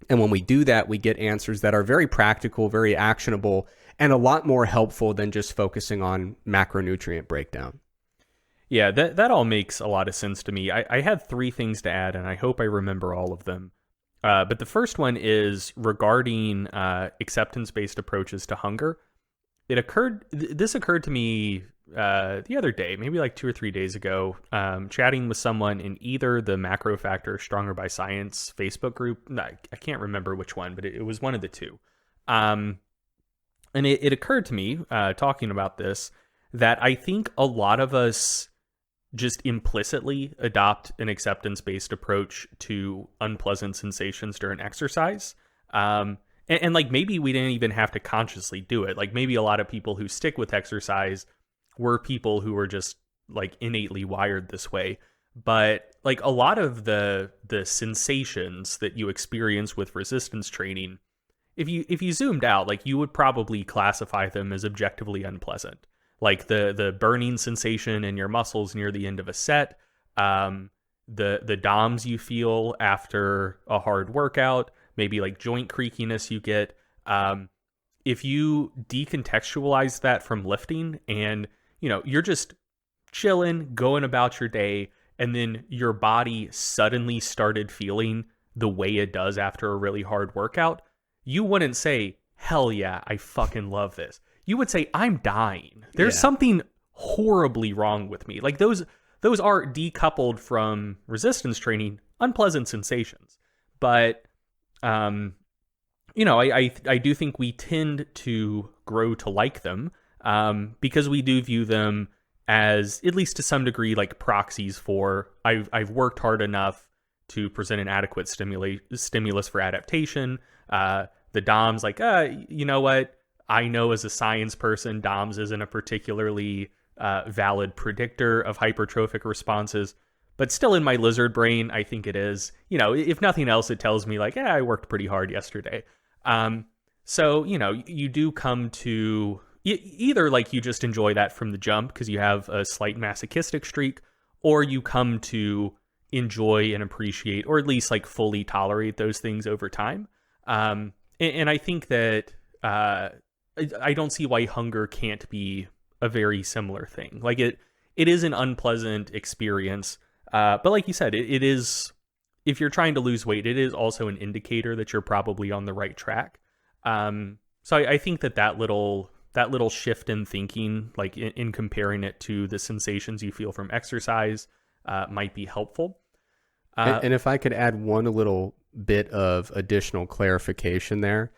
And when we do that, we get answers that are very practical, very actionable, and a lot more helpful than just focusing on macronutrient breakdown. Yeah, that all makes a lot of sense to me. I had 3 things to add, and I hope I remember all of them. But the first one is regarding acceptance-based approaches to hunger. This occurred to me the other day, maybe like 2 or 3 days ago, chatting with someone in either the Macro Factor Stronger by Science Facebook group. I can't remember which one, but it was one of the two. And it occurred to me, talking about this, that I think a lot of us just implicitly adopt an acceptance-based approach to unpleasant sensations during exercise. And like maybe we didn't even have to consciously do it. Like maybe a lot of people who stick with exercise were people who were just like innately wired this way. But like a lot of the sensations that you experience with resistance training, if you zoomed out, like you would probably classify them as objectively unpleasant. Like the burning sensation in your muscles near the end of a set, the DOMS you feel after a hard workout, maybe like joint creakiness you get. If you decontextualize that from lifting and, you're just chilling, going about your day, and then your body suddenly started feeling the way it does after a really hard workout, you wouldn't say, hell yeah, I fucking love this. You would say, I'm dying. There's something horribly wrong with me. Like those are decoupled from resistance training, unpleasant sensations. But, I do think we tend to grow to like them because we do view them as, at least to some degree, like proxies for I've worked hard enough to present an adequate stimulus for adaptation. The DOMS, like, you know what? I know as a science person, DOMS isn't a particularly valid predictor of hypertrophic responses, but still in my lizard brain, I think it is. If nothing else, it tells me like, I worked pretty hard yesterday. So, you do come to either like you just enjoy that from the jump because you have a slight masochistic streak, or you come to enjoy and appreciate, or at least like fully tolerate those things over time. And I think that I don't see why hunger can't be a very similar thing. Like it is an unpleasant experience. But like you said, it is, if you're trying to lose weight, it is also an indicator that you're probably on the right track. So I think that little shift in thinking, like in comparing it to the sensations you feel from exercise, might be helpful. And if I could add one little bit of additional clarification there,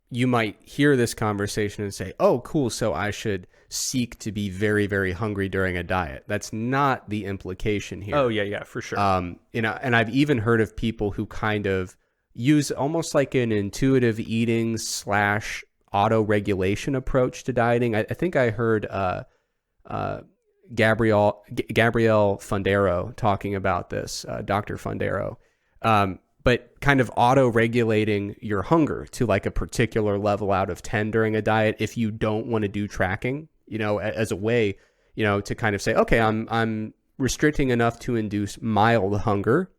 you might hear this conversation and say, oh, cool, so I should seek to be very, very hungry during a diet. That's not the implication here. Oh, yeah, for sure. And I've even heard of people who kind of use almost like an intuitive eating / auto-regulation approach to dieting. I think I heard Gabrielle Fundero talking about this, Dr. Fundero. But kind of auto-regulating your hunger to like a particular level out of 10 during a diet if you don't want to do tracking, as a way, to kind of say, okay, I'm restricting enough to induce mild hunger.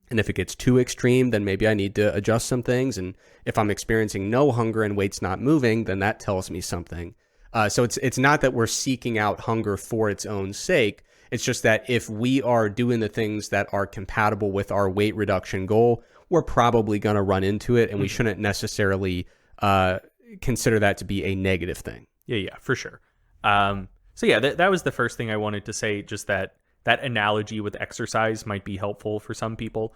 And if it gets too extreme, then maybe I need to adjust some things. And if I'm experiencing no hunger and weight's not moving, then that tells me something. So it's not that we're seeking out hunger for its own sake. It's just that if we are doing the things that are compatible with our weight reduction goal, we're probably going to run into it, and we shouldn't necessarily consider that to be a negative thing. Yeah, for sure. So yeah, that was the first thing I wanted to say, just that analogy with exercise might be helpful for some people.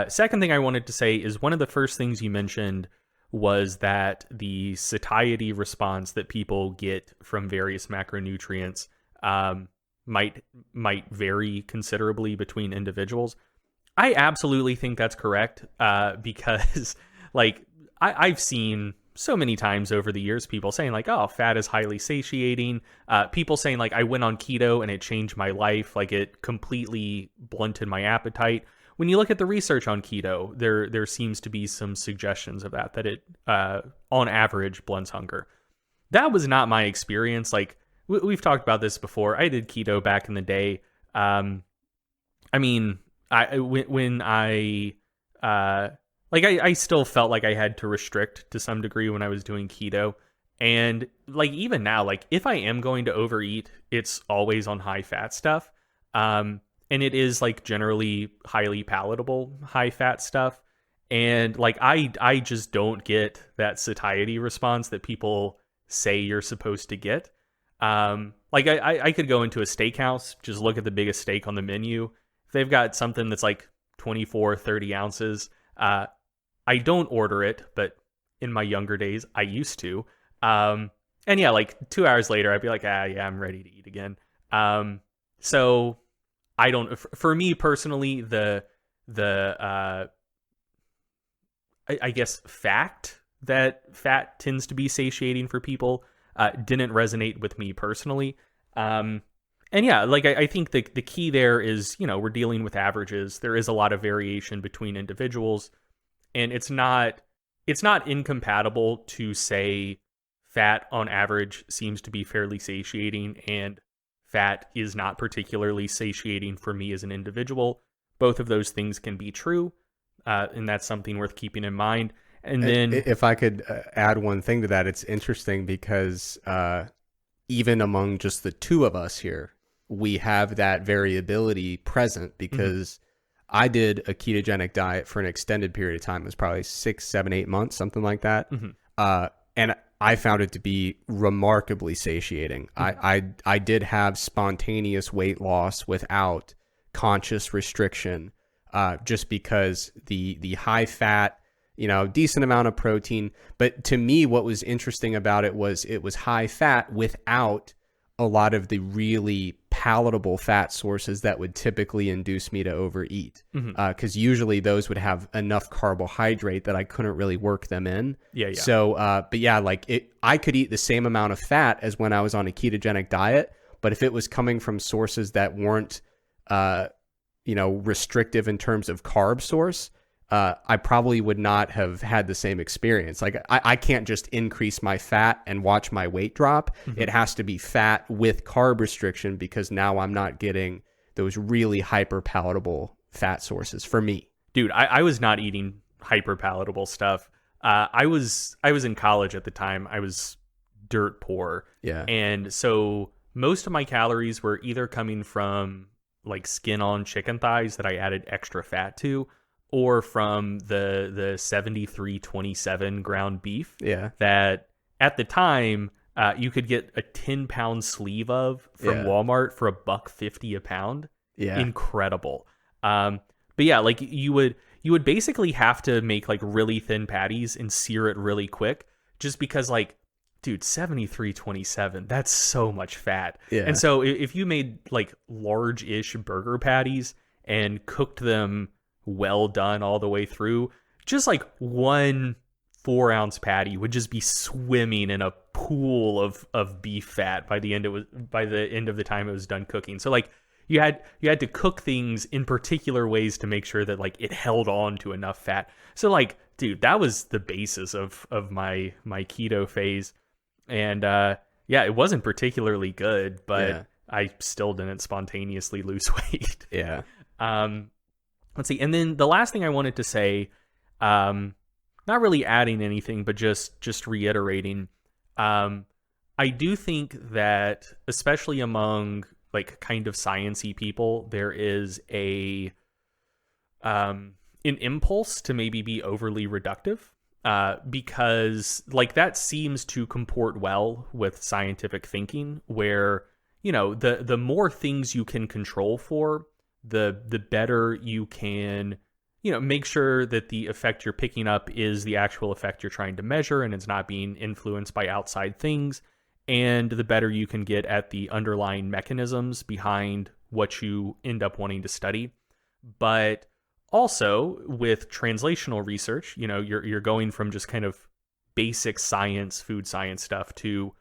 Second thing I wanted to say is one of the first things you mentioned was that the satiety response that people get from various macronutrients might vary considerably between individuals. I absolutely think that's correct because like I've seen so many times over the years people saying like, oh, fat is highly satiating. People saying like, I went on keto and it changed my life. Like it completely blunted my appetite. When you look at the research on keto, there seems to be some suggestions of that it on average blunts hunger. That was not my experience. Like we've talked about this before. I did keto back in the day. I still felt like I had to restrict to some degree when I was doing keto. And like even now, like if I am going to overeat, it's always on high fat stuff. And it is like generally highly palatable, high fat stuff. And like I just don't get that satiety response that people say you're supposed to get. Like I could go into a steakhouse, just look at the biggest steak on the menu. If they've got something that's like 24, 30 ounces, I don't order it, but in my younger days, I used to. And yeah, like 2 hours later, I'd be like, yeah, I'm ready to eat again. So I don't, for me personally, I guess fact that fat tends to be satiating for people didn't resonate with me personally. And yeah, like I think the key there is, we're dealing with averages. There is a lot of variation between individuals, and it's not incompatible to say fat on average seems to be fairly satiating and fat is not particularly satiating for me as an individual. Both of those things can be true, and that's something worth keeping in mind. And then, if I could add one thing to that, it's interesting because even among just the two of us here, we have that variability present because I did a ketogenic diet for an extended period of time. It was probably 6, 7, 8 months, something like that. And I found it to be remarkably satiating. I did have spontaneous weight loss without conscious restriction, just because the high fat, decent amount of protein. But to me, what was interesting about it was high fat without a lot of the really palatable fat sources that would typically induce me to overeat. Because usually those would have enough carbohydrate that I couldn't really work them in. Yeah. So, but yeah, I could eat the same amount of fat as when I was on a ketogenic diet, but if it was coming from sources that weren't, restrictive in terms of carb source, I probably would not have had the same experience. Like I can't just increase my fat and watch my weight drop. It has to be fat with carb restriction because now I'm not getting those really hyper palatable fat sources for me. Dude, I was not eating hyper palatable stuff. I was in college at the time. I was dirt poor. Yeah. And so most of my calories were either coming from like skin on chicken thighs that I added extra fat to, or from the 7327 ground beef that at the time you could get a 10-pound sleeve of from Walmart for $1.50 a pound. Yeah. Incredible. But yeah, like you would basically have to make like really thin patties and sear it really quick, just because like, dude, 7327, that's so much fat. Yeah. And so if you made like large-ish burger patties and cooked them well done all the way through, just like 1 4-ounce patty would just be swimming in a pool of beef fat by the end of the time it was done cooking. So like you had to cook things in particular ways to make sure that like it held on to enough fat. So like, dude, that was the basis of my keto phase. And yeah, it wasn't particularly good, but I still didn't spontaneously lose weight. Yeah. Let's see. And then the last thing I wanted to say, not really adding anything, but just reiterating, I do think that especially among like kind of sciencey people, there is an impulse to maybe be overly reductive, because like that seems to comport well with scientific thinking, where the more things you can control for, the better you can make sure that the effect you're picking up is the actual effect you're trying to measure and it's not being influenced by outside things, and the better you can get at the underlying mechanisms behind what you end up wanting to study. But also with translational research, you're going from just kind of basic science, food science stuff to,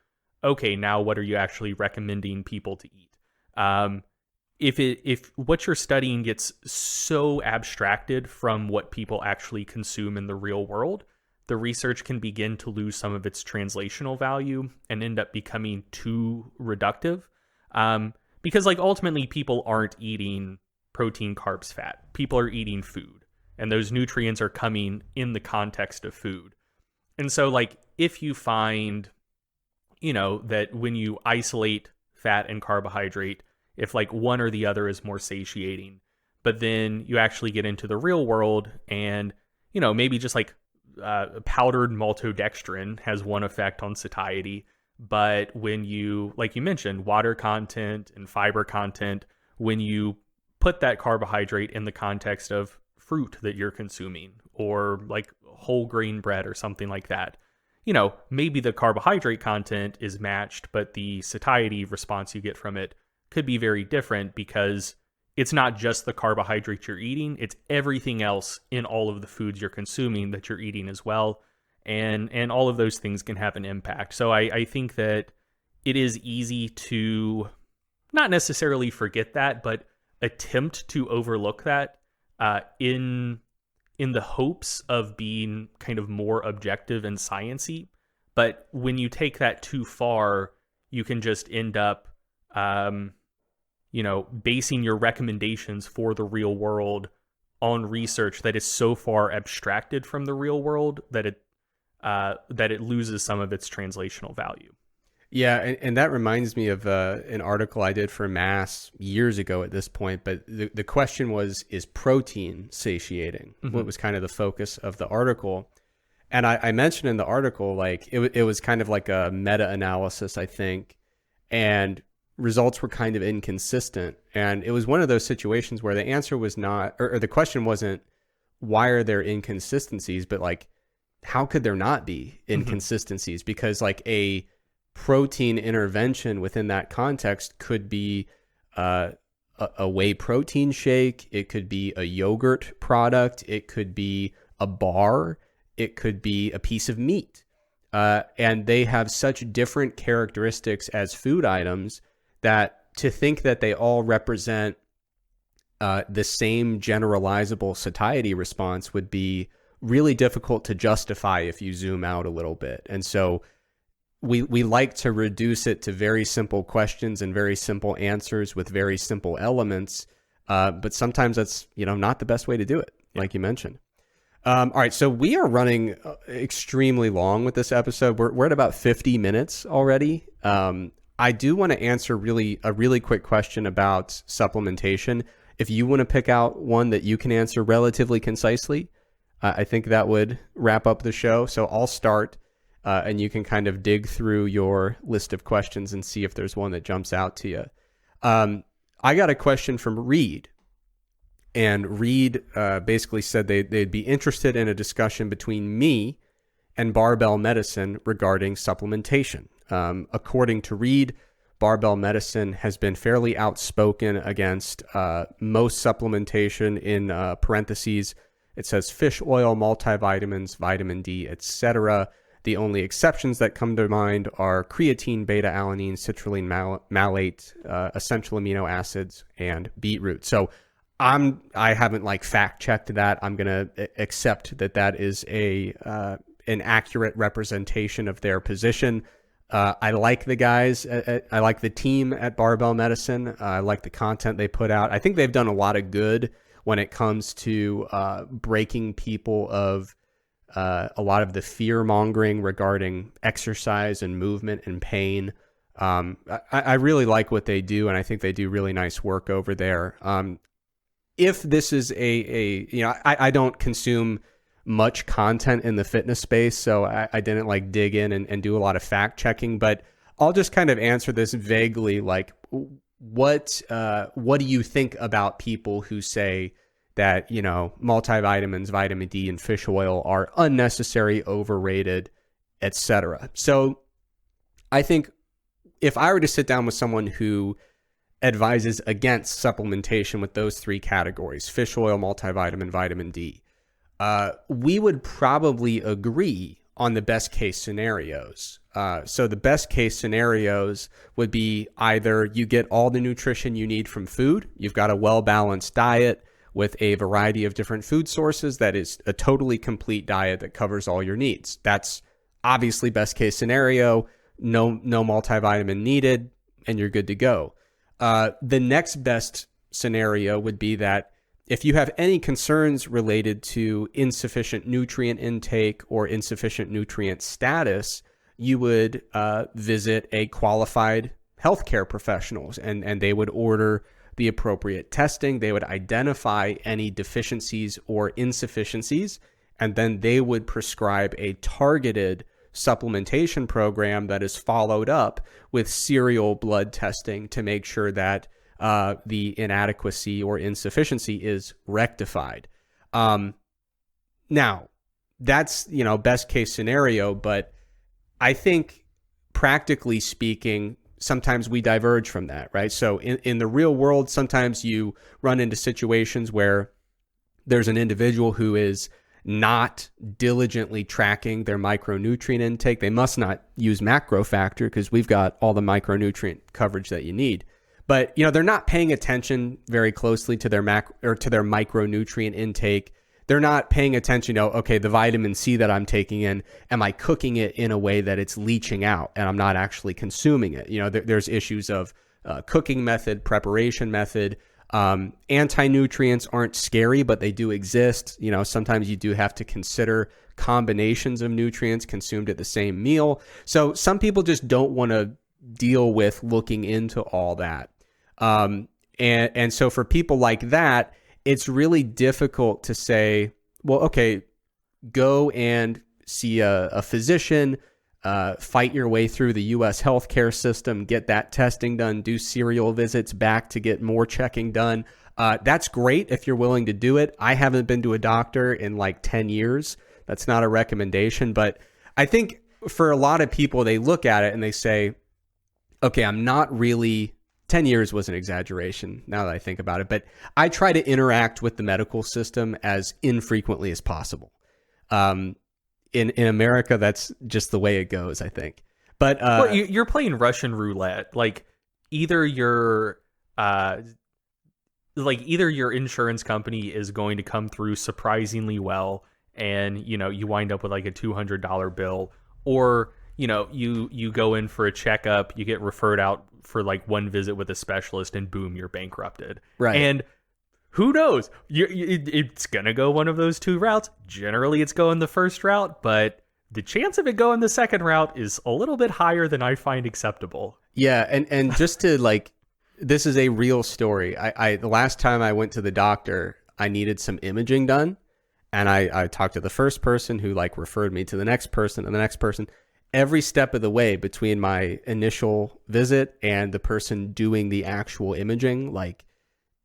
okay, now what are you actually recommending people to eat? If what you're studying gets so abstracted from what people actually consume in the real world, the research can begin to lose some of its translational value and end up becoming too reductive. Because like ultimately people aren't eating protein, carbs, fat. People are eating food, and those nutrients are coming in the context of food. And so like if you find, that when you isolate fat and carbohydrate, if like one or the other is more satiating, but then you actually get into the real world and, maybe just like powdered maltodextrin has one effect on satiety. But when you, like you mentioned, water content and fiber content, when you put that carbohydrate in the context of fruit that you're consuming, or like whole grain bread or something like that, maybe the carbohydrate content is matched, but the satiety response you get from it could be very different, because it's not just the carbohydrates you're eating, it's everything else in all of the foods you're consuming that you're eating as well. And all of those things can have an impact. So I think that it is easy to not necessarily forget that, but attempt to overlook that in the hopes of being kind of more objective and sciencey. But when you take that too far, you can just end up, basing your recommendations for the real world on research that is so far abstracted from the real world that it loses some of its translational value. Yeah, and that reminds me of an article I did for Mass years ago at this point, but the question was, is protein satiating? Mm-hmm. What was kind of the focus of the article? And I mentioned in the article, like, it was kind of like a meta-analysis, I think, and results were kind of inconsistent. And it was one of those situations where the answer was not, or the question wasn't, why are there inconsistencies, but like, how could there not be inconsistencies? Mm-hmm. Because like a protein intervention within that context could be a whey protein shake, it could be a yogurt product, it could be a bar, it could be a piece of meat. And they have such different characteristics as food items that to think that they all represent the same generalizable satiety response would be really difficult to justify if you zoom out a little bit. And so we like to reduce it to very simple questions and very simple answers with very simple elements. But sometimes that's, not the best way to do it, like you mentioned. All right, so we are running extremely long with this episode. We're at about 50 minutes already. I do want to answer a really quick question about supplementation. If you want to pick out one that you can answer relatively concisely, I think that would wrap up the show. So I'll start, and you can kind of dig through your list of questions and see if there's one that jumps out to you. I got a question from Reed. And Reed basically said they'd be interested in a discussion between me and barbell medicine regarding supplementation. According to Reed, barbell medicine has been fairly outspoken against most supplementation. In parentheses, it says fish oil, multivitamins, vitamin D, etc. The only exceptions that come to mind are creatine, beta-alanine, citrulline malate, essential amino acids, and beetroot. So I haven't fact checked that. I'm going to accept that is an accurate representation of their position. I like the guys. I like the team at Barbell Medicine. I like the content they put out. I think they've done a lot of good when it comes to breaking people of a lot of the fear mongering regarding exercise and movement and pain. I really like what they do, and I think they do really nice work over there. If this is I don't consume much content in the fitness space, so I didn't dig in and do a lot of fact checking, but I'll just kind of answer this vaguely, what do you think about people who say that, multivitamins, vitamin D, and fish oil are unnecessary, overrated, etc. So I think if I were to sit down with someone who advises against supplementation with those three categories, fish oil, multivitamin, vitamin D, we would probably agree on the best case scenarios. So the best case scenarios would be either you get all the nutrition you need from food, you've got a well-balanced diet with a variety of different food sources that is a totally complete diet that covers all your needs. That's obviously best case scenario, no multivitamin needed, and you're good to go. The next best scenario would be that if you have any concerns related to insufficient nutrient intake or insufficient nutrient status, you would visit a qualified healthcare professionals, and they would order the appropriate testing. They would identify any deficiencies or insufficiencies, and then they would prescribe a targeted supplementation program that is followed up with serial blood testing to make sure that the inadequacy or insufficiency is rectified. Now, that's, best case scenario, but I think practically speaking, sometimes we diverge from that, right? So in the real world, sometimes you run into situations where there's an individual who is not diligently tracking their micronutrient intake. They must not use macro factor because we've got all the micronutrient coverage that you need. But, you know, they're not paying attention very closely to their micronutrient intake. They're not paying attention to, okay, the vitamin C that I'm taking in, am I cooking it in a way that it's leaching out and I'm not actually consuming it? You know, there's issues of cooking method, preparation method. Anti-nutrients aren't scary, but they do exist. You know, sometimes you do have to consider combinations of nutrients consumed at the same meal. So some people just don't want to deal with looking into all that. And so for people like that, it's really difficult to say, well, okay, go and see a physician, fight your way through the U.S. healthcare system, get that testing done, do serial visits back to get more checking done. That's great if you're willing to do it. I haven't been to a doctor in like 10 years. That's not a recommendation. But I think for a lot of people, they look at it and they say, okay, I'm not really... 10 years was an exaggeration now that I think about it, but I try to interact with the medical system as infrequently as possible. In America, that's just the way it goes, I think. But well, you're playing Russian roulette. Like either your insurance company is going to come through surprisingly well, and you know you wind up with like a $200 bill, or you know you go in for a checkup, you get referred out for like one visit with a specialist, and boom, you're bankrupted. Right. And who knows? It's going to go one of those two routes. Generally, it's going the first route, but the chance of it going the second route is a little bit higher than I find acceptable. Yeah, and just to like, this is a real story. I the last time I went to the doctor, I needed some imaging done, and I talked to the first person who like referred me to the next person and the next person. Every step of the way between my initial visit and the person doing the actual imaging, like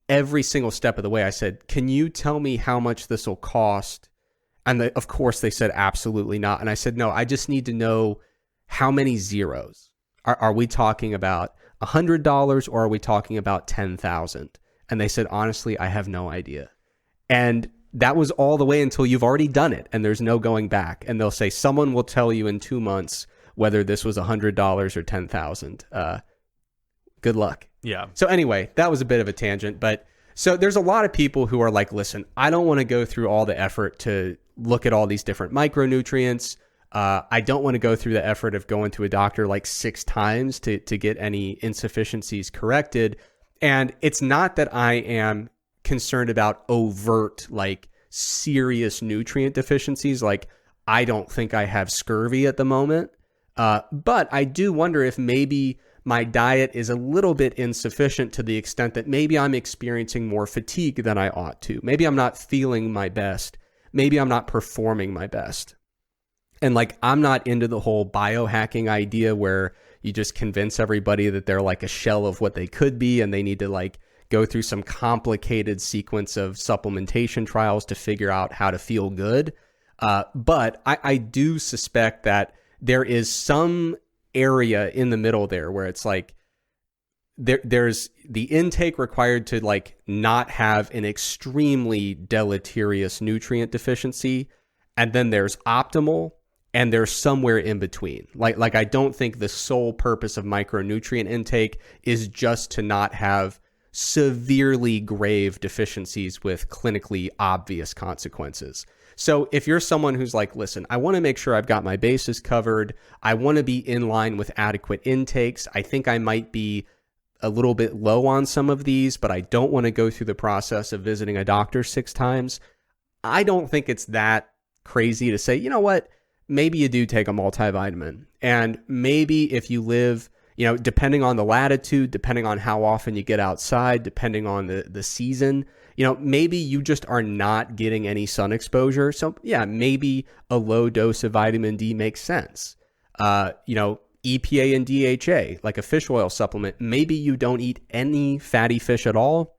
every single step of the way, I said, can you tell me how much this will cost? And of course they said, absolutely not. And I said, no, I just need to know how many zeros. Are we talking about $100 or are we talking about 10,000? And they said, honestly, I have no idea. And that was all the way until you've already done it and there's no going back. And they'll say, someone will tell you in 2 months whether this was $100 or 10,000. Good luck. Yeah. So anyway, that was a bit of a tangent, but so there's a lot of people who are like, listen, I don't want to go through all the effort to look at all these different micronutrients. I don't want to go through the effort of going to a doctor like 6 times to get any insufficiencies corrected. And it's not that I am concerned about overt, like serious nutrient deficiencies. Like I don't think I have scurvy at the moment. But I do wonder if maybe my diet is a little bit insufficient to the extent that maybe I'm experiencing more fatigue than I ought to. Maybe I'm not feeling my best. Maybe I'm not performing my best. And like, I'm not into the whole biohacking idea where you just convince everybody that they're like a shell of what they could be and they need to like go through some complicated sequence of supplementation trials to figure out how to feel good. But I do suspect that there is some area in the middle there where it's like there's the intake required to like not have an extremely deleterious nutrient deficiency, and then there's optimal, and there's somewhere in between. Like I don't think the sole purpose of micronutrient intake is just to not have severely grave deficiencies with clinically obvious consequences. So if you're someone who's like, listen, I want to make sure I've got my bases covered. I want to be in line with adequate intakes. I think I might be a little bit low on some of these, but I don't want to go through the process of visiting a doctor 6 times. I don't think it's that crazy to say, you know what, maybe you do take a multivitamin. And maybe if you live, you know, depending on the latitude, depending on how often you get outside, depending on the season, you know, maybe you just are not getting any sun exposure. So yeah, maybe a low dose of vitamin D makes sense. You know, EPA and DHA, like a fish oil supplement, maybe you don't eat any fatty fish at all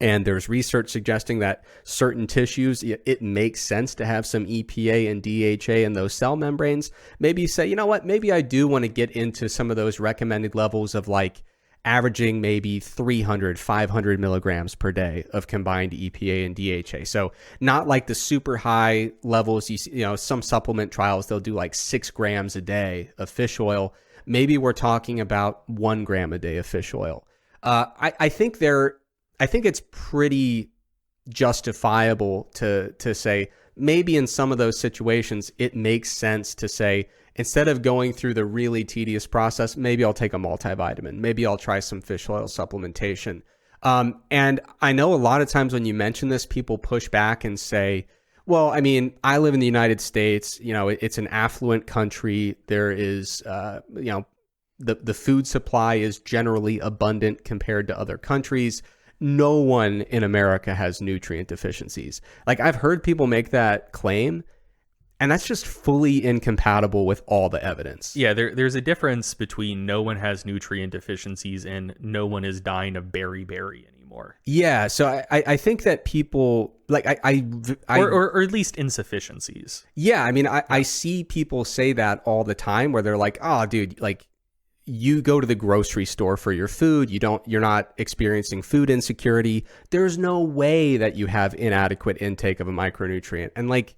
And there's research suggesting that certain tissues, it makes sense to have some EPA and DHA in those cell membranes. Maybe you say, you know what, maybe I do want to get into some of those recommended levels of like averaging maybe 300, 500 milligrams per day of combined EPA and DHA. So not like the super high levels. You know, some supplement trials, they'll do like 6 grams a day of fish oil. Maybe we're talking about 1 gram a day of fish oil. I think it's pretty justifiable to say maybe in some of those situations, it makes sense to say, instead of going through the really tedious process, maybe I'll take a multivitamin. Maybe I'll try some fish oil supplementation. And I know a lot of times when you mention this, people push back and say, well, I mean, I live in the United States. You know, it's an affluent country. There is, you know, the food supply is generally abundant compared to other countries. No one in America has nutrient deficiencies. Like, I've heard people make that claim, and that's just fully incompatible with all the evidence. Yeah, there's a difference between no one has nutrient deficiencies and no one is dying of beriberi anymore. Yeah, so I think that people, like, or at least insufficiencies. Yeah, I mean, I see people say that all the time where they're like, oh, dude, like, you go to the grocery store for your food, you're not experiencing food insecurity. There's no way that you have inadequate intake of a micronutrient. And like,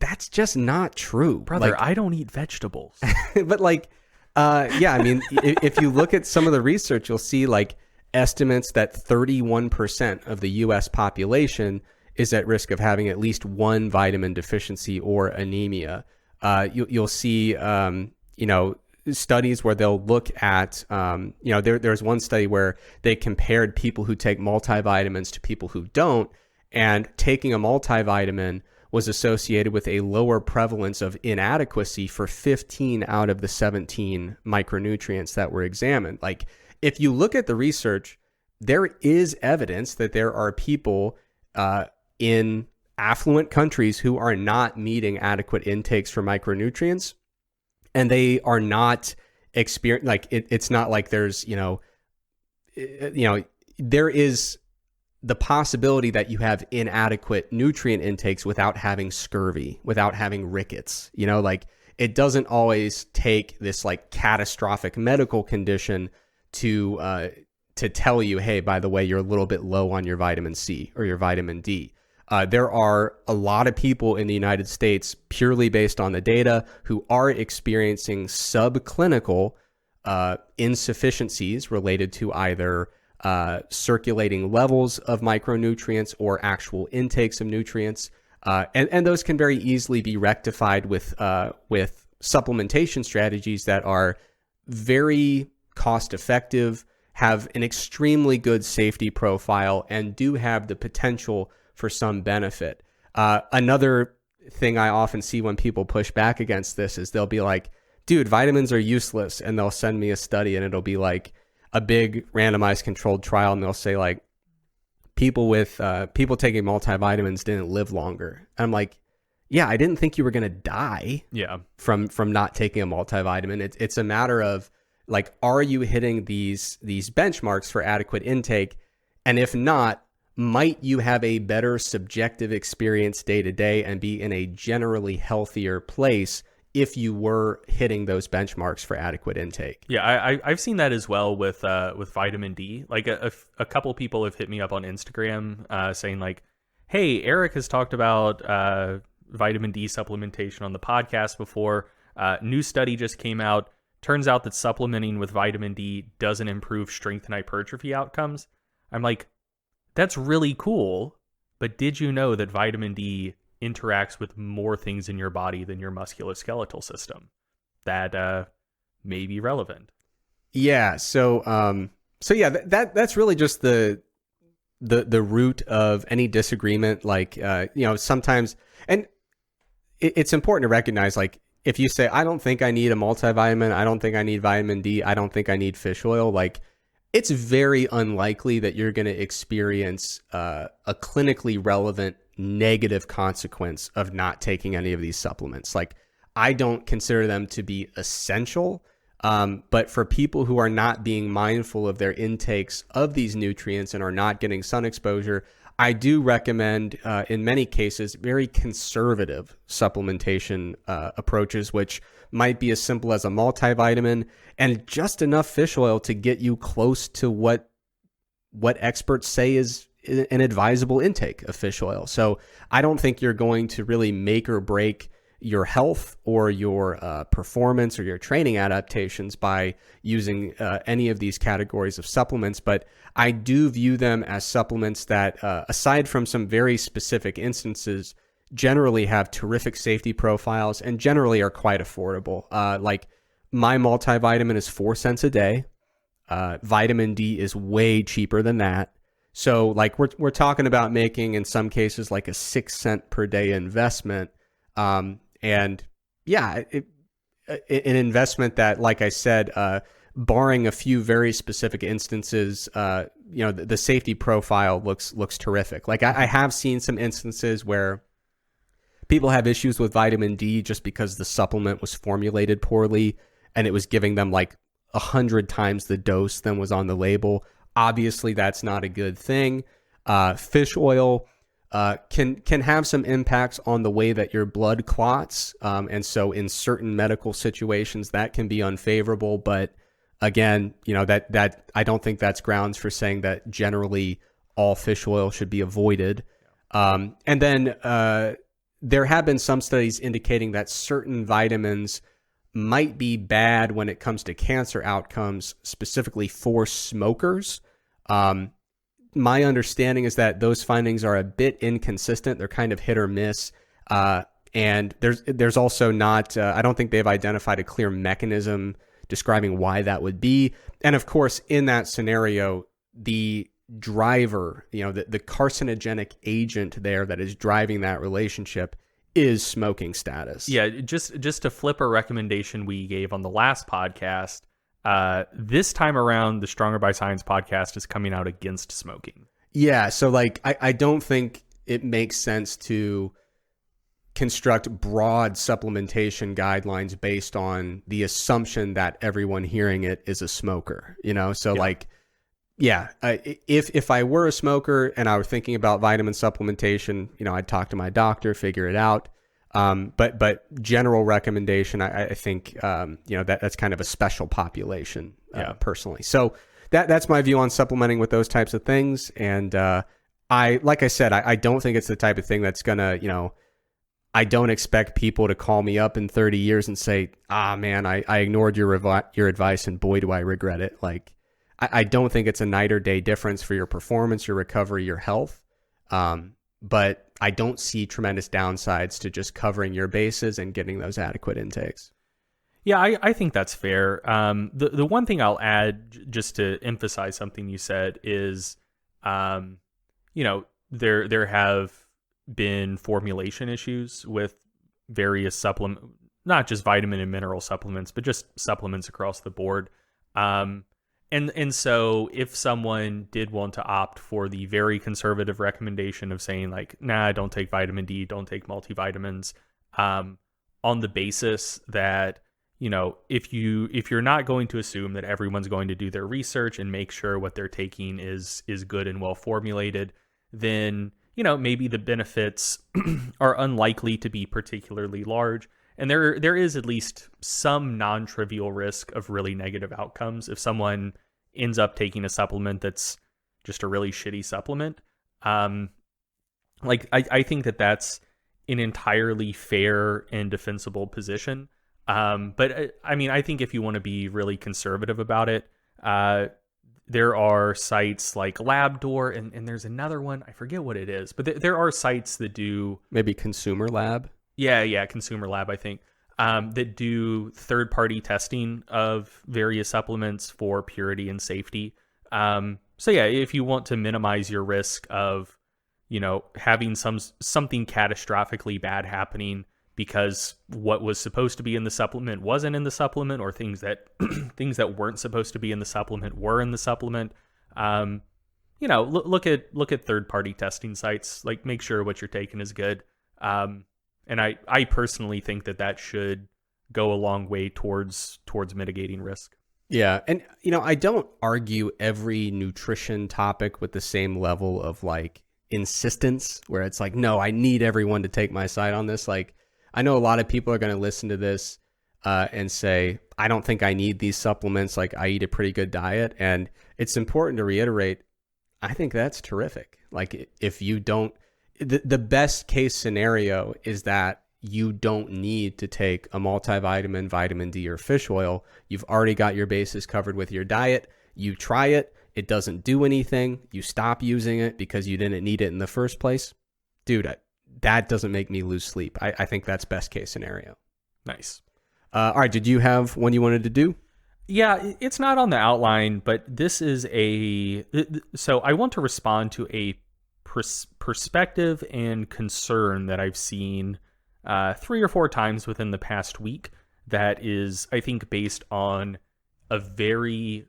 that's just not true. Brother, like, I don't eat vegetables. But like, yeah, I mean, if you look at some of the research, you'll see like estimates that 31% of the US population is at risk of having at least one vitamin deficiency or anemia. You'll see, you know, studies where they'll look at, you know, there's one study where they compared people who take multivitamins to people who don't, and taking a multivitamin was associated with a lower prevalence of inadequacy for 15 out of the 17 micronutrients that were examined. Like, if you look at the research, there is evidence that there are people in affluent countries who are not meeting adequate intakes for micronutrients. And they are not like it's not like there's, you know, there is the possibility that you have inadequate nutrient intakes without having scurvy, without having rickets. You know, like, it doesn't always take this like catastrophic medical condition to tell you, hey, by the way, you're a little bit low on your vitamin C or your vitamin D. There are a lot of people in the United States, purely based on the data, who are experiencing subclinical insufficiencies related to either circulating levels of micronutrients or actual intakes of nutrients. And those can very easily be rectified with supplementation strategies that are very cost effective, have an extremely good safety profile, and do have the potential for some benefit. Another thing I often see when people push back against this is they'll be like, dude, vitamins are useless. And they'll send me a study and it'll be like a big randomized controlled trial. And they'll say like, people taking multivitamins didn't live longer. And I'm like, yeah, I didn't think you were going to die from not taking a multivitamin. It's a matter of like, are you hitting these benchmarks for adequate intake? And if not, might you have a better subjective experience day to day and be in a generally healthier place if you were hitting those benchmarks for adequate intake? Yeah, I've seen that as well with vitamin D. Like a couple people have hit me up on Instagram saying like, hey, Eric has talked about vitamin D supplementation on the podcast before. New study just came out. Turns out that supplementing with vitamin D doesn't improve strength and hypertrophy outcomes. I'm like, that's really cool, but did you know that vitamin D interacts with more things in your body than your musculoskeletal system? That may be relevant. Yeah. So yeah, that's really just the root of any disagreement. Like, you know, sometimes, and it's important to recognize, like, if you say, I don't think I need a multivitamin, I don't think I need vitamin D, I don't think I need fish oil, like, it's very unlikely that you're going to experience a clinically relevant negative consequence of not taking any of these supplements. Like, I don't consider them to be essential. But for people who are not being mindful of their intakes of these nutrients and are not getting sun exposure, I do recommend, in many cases, very conservative supplementation approaches, which might be as simple as a multivitamin and just enough fish oil to get you close to what experts say is an advisable intake of fish oil. So I don't think you're going to really make or break your health or your performance or your training adaptations by using any of these categories of supplements. But I do view them as supplements that, aside from some very specific instances, generally have terrific safety profiles and generally are quite affordable. Like my multivitamin is 4 cents a day. Vitamin D is way cheaper than that. So like we're talking about making, in some cases, like a 6 cent per day investment. And yeah, an investment that, like I said, barring a few very specific instances, the safety profile looks terrific. Like I have seen some instances where people have issues with vitamin D just because the supplement was formulated poorly and it was giving them like 100 times the dose than was on the label. Obviously, that's not a good thing. Fish oil can have some impacts on the way that your blood clots. And so in certain medical situations, that can be unfavorable. But again, that I don't think that's grounds for saying that generally all fish oil should be avoided. And then there have been some studies indicating that certain vitamins might be bad when it comes to cancer outcomes, specifically for smokers. My understanding is that those findings are a bit inconsistent. They're kind of hit or miss. And there's also not, I don't think they've identified a clear mechanism describing why that would be. And of course, in that scenario, the driver, the carcinogenic agent there that is driving that relationship is smoking status. Yeah, just to flip a recommendation we gave on the last podcast, this time around, the Stronger by Science podcast is coming out against smoking. Yeah, so like I don't think it makes sense to construct broad supplementation guidelines based on the assumption that everyone hearing it is a smoker, So like, yeah, if I were a smoker and I were thinking about vitamin supplementation, I'd talk to my doctor, figure it out. But general recommendation, I think, that's kind of a special population, personally. So that's my view on supplementing with those types of things. And like I said, I don't think it's the type of thing that's gonna, I don't expect people to call me up in 30 years and say, man, I ignored your advice and boy, do I regret it. Like, I don't think it's a night or day difference for your performance, your recovery, your health. But I don't see tremendous downsides to just covering your bases and getting those adequate intakes. Yeah, I think that's fair. The one thing I'll add, just to emphasize something you said, is, there have been formulation issues with various supplements, not just vitamin and mineral supplements, but just supplements across the board. And so if someone did want to opt for the very conservative recommendation of saying like, nah, don't take vitamin D, don't take multivitamins, on the basis that, if you're not going to assume that everyone's going to do their research and make sure what they're taking is good and well formulated, then, maybe the benefits are unlikely to be particularly large. And there is at least some non-trivial risk of really negative outcomes if someone ends up taking a supplement that's just a really shitty supplement. I think that's an entirely fair and defensible position. But I think if you want to be really conservative about it, there are sites like LabDoor, and there's another one, I forget what it is, but there are sites that do... Maybe Consumer Lab? Yeah, Consumer Lab, I think, that do third-party testing of various supplements for purity and safety. So yeah, if you want to minimize your risk of, having something catastrophically bad happening because what was supposed to be in the supplement wasn't in the supplement, or things that weren't supposed to be in the supplement were in the supplement, look at third-party testing sites. Like, make sure what you're taking is good. And I personally think that should go a long way towards mitigating risk. Yeah. And, I don't argue every nutrition topic with the same level of like insistence where it's like, no, I need everyone to take my side on this. Like, I know a lot of people are going to listen to this and say, I don't think I need these supplements. Like, I eat a pretty good diet. And it's important to reiterate, I think that's terrific. Like, if you don't, the best case scenario is that you don't need to take a multivitamin, vitamin D, or fish oil. You've already got your bases covered with your diet. You try it. It doesn't do anything. You stop using it because you didn't need it in the first place. Dude, that doesn't make me lose sleep. I think that's best case scenario. Nice. All right. Did you have one you wanted to do? Yeah, it's not on the outline, but this is so I want to respond to a perspective and concern that I've seen 3 or 4 times within the past week that is, I think, based on a very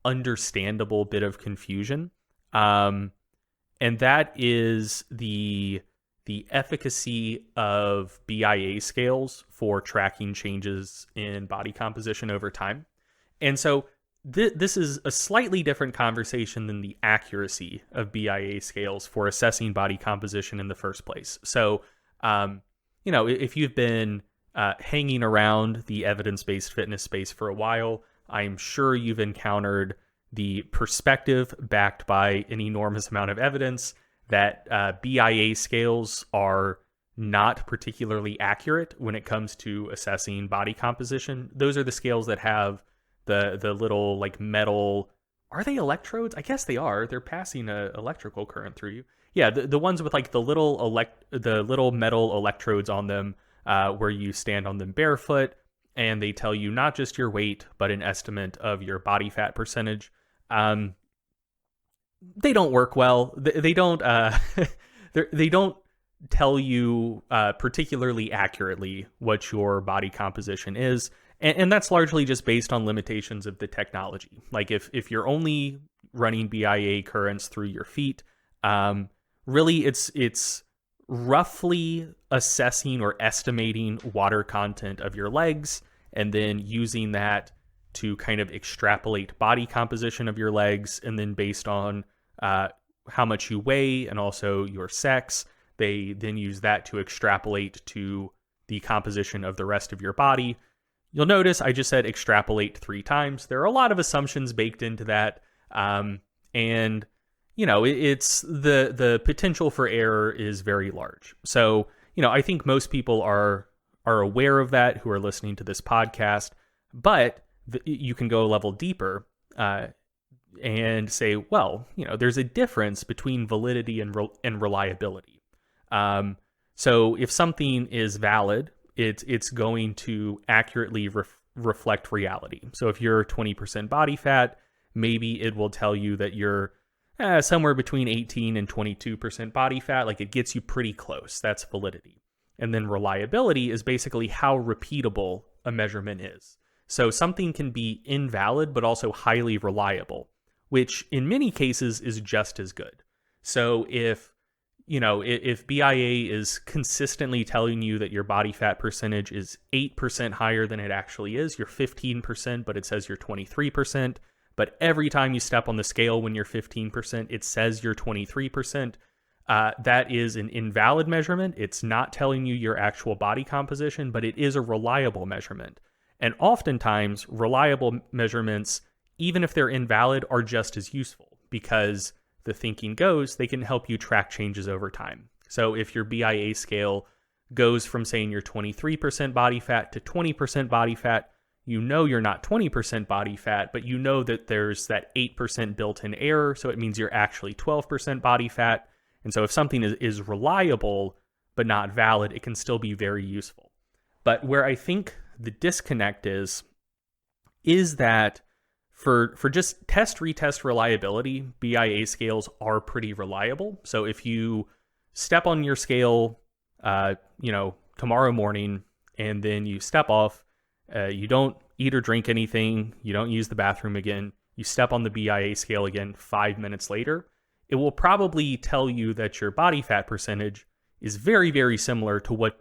understandable bit of confusion. And that is the efficacy of BIA scales for tracking changes in body composition over time. And so this is a slightly different conversation than the accuracy of BIA scales for assessing body composition in the first place. So, if you've been hanging around the evidence-based fitness space for a while, I'm sure you've encountered the perspective backed by an enormous amount of evidence that BIA scales are not particularly accurate when it comes to assessing body composition. Those are the scales that have the little like metal, are they electrodes? I guess they are. They're passing a electrical current through you. Yeah, the ones with like the little metal electrodes on them, where you stand on them barefoot, and they tell you not just your weight but an estimate of your body fat percentage. They don't work well. They don't. They don't tell you particularly accurately what your body composition is. And that's largely just based on limitations of the technology. Like if you're only running BIA currents through your feet, really it's roughly assessing or estimating water content of your legs and then using that to kind of extrapolate body composition of your legs. And then based on how much you weigh and also your sex, they then use that to extrapolate to the composition of the rest of your body. You'll notice I just said extrapolate 3 times. There are a lot of assumptions baked into that. And, it's the potential for error is very large. So, I think most people are aware of that who are listening to this podcast, but you can go a level deeper and say, well, there's a difference between validity and reliability. So if something is valid, it's going to accurately reflect reality. So if you're 20% body fat, maybe it will tell you that you're somewhere between 18 and 22% body fat. Like, it gets you pretty close. That's validity. And then reliability is basically how repeatable a measurement is. So something can be invalid, but also highly reliable, which in many cases is just as good. So if BIA is consistently telling you that your body fat percentage is 8% higher than it actually is, you're 15%, but it says you're 23%. But every time you step on the scale when you're 15%, it says you're 23%. That is an invalid measurement. It's not telling you your actual body composition, but it is a reliable measurement. And oftentimes, reliable measurements, even if they're invalid, are just as useful because the thinking goes, they can help you track changes over time. So if your BIA scale goes from saying you're 23% body fat to 20% body fat, you're not 20% body fat, but that there's that 8% built-in error, so it means you're actually 12% body fat. And so if something is reliable but not valid, it can still be very useful. But where I think the disconnect is that for just retest reliability, BIA scales are pretty reliable. So if you step on your scale, tomorrow morning, and then you step off, you don't eat or drink anything, you don't use the bathroom again, you step on the BIA scale again 5 minutes later, it will probably tell you that your body fat percentage is very, very similar to what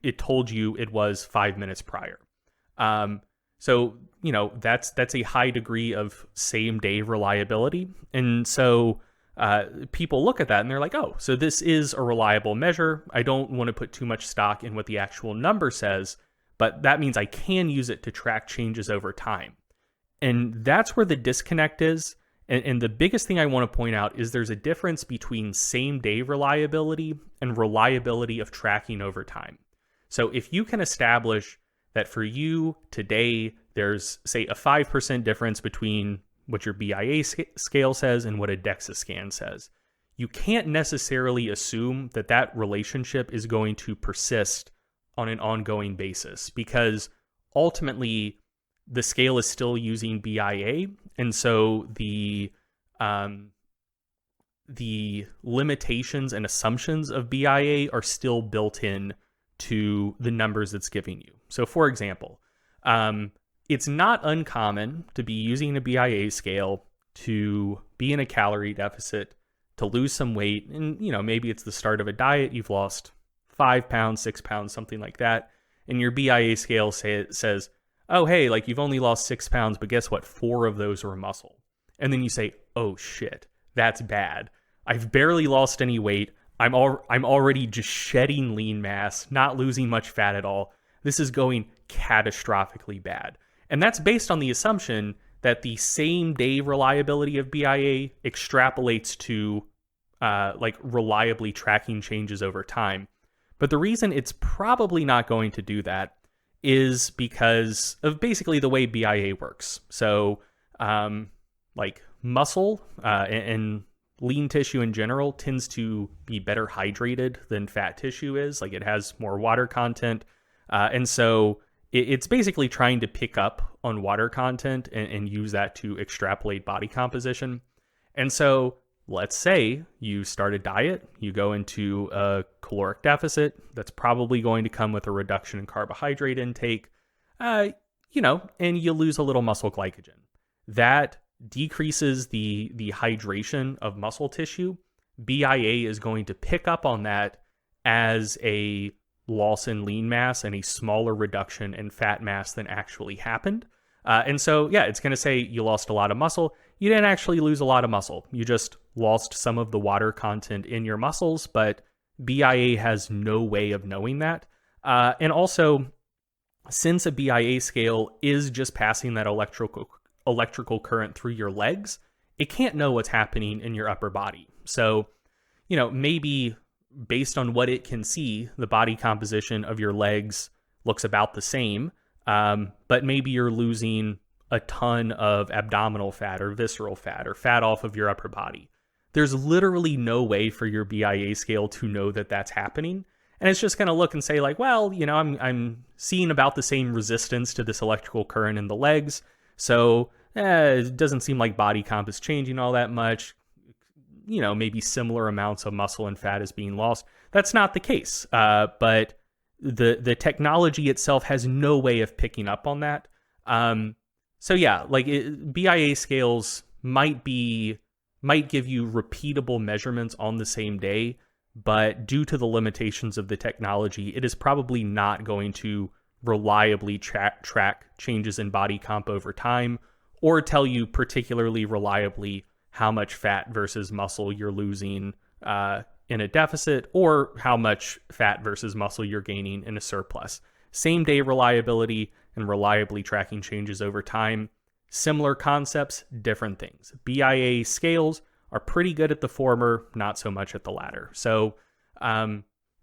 it told you it was 5 minutes prior. So, that's a high degree of same day reliability. And so people look at that and they're like, oh, so this is a reliable measure. I don't want to put too much stock in what the actual number says, but that means I can use it to track changes over time. And that's where the disconnect is. And the biggest thing I want to point out is there's a difference between same day reliability and reliability of tracking over time. So if you can establish that for you today, there's, say, a 5% difference between what your BIA scale says and what a DEXA scan says, you can't necessarily assume that that relationship is going to persist on an ongoing basis, because ultimately the scale is still using BIA. And so the limitations and assumptions of BIA are still built in to the numbers it's giving you. So for example, it's not uncommon to be using a BIA scale to be in a calorie deficit, to lose some weight. And, maybe it's the start of a diet. You've lost 5 pounds, 6 pounds, something like that. And your BIA scale says, oh, hey, like you've only lost 6 pounds, but guess what? 4 of those were muscle. And then you say, oh shit, that's bad. I've barely lost any weight. I'm already just shedding lean mass, not losing much fat at all. This is going catastrophically bad. And that's based on the assumption that the same day reliability of BIA extrapolates to reliably tracking changes over time. But the reason it's probably not going to do that is because of basically the way BIA works. So muscle and lean tissue in general tends to be better hydrated than fat tissue is. Like, it has more water content. And so it's basically trying to pick up on water content and use that to extrapolate body composition. And so let's say you start a diet, you go into a caloric deficit. That's probably going to come with a reduction in carbohydrate intake, and you lose a little muscle glycogen. That decreases the hydration of muscle tissue. BIA is going to pick up on that as a loss in lean mass and a smaller reduction in fat mass than actually happened. And so, it's going to say you lost a lot of muscle. You didn't actually lose a lot of muscle. You just lost some of the water content in your muscles, but BIA has no way of knowing that. And also, since a BIA scale is just passing that electrical current through your legs, it can't know what's happening in your upper body. So, maybe based on what it can see, the body composition of your legs looks about the same, but maybe you're losing a ton of abdominal fat or visceral fat or fat off of your upper body. There's literally no way for your BIA scale to know that that's happening. And it's just going to look and say like, well, I'm seeing about the same resistance to this electrical current in the legs. So it doesn't seem like body comp is changing all that much. Maybe similar amounts of muscle and fat is being lost. That's not the case. But the technology itself has no way of picking up on that. BIA scales might give you repeatable measurements on the same day, but due to the limitations of the technology, it is probably not going to reliably track changes in body comp over time, or tell you particularly reliably how much fat versus muscle you're losing in a deficit, or how much fat versus muscle you're gaining in a surplus. Same day reliability and reliably tracking changes over time. Similar concepts, different things. BIA scales are pretty good at the former, not so much at the latter. So,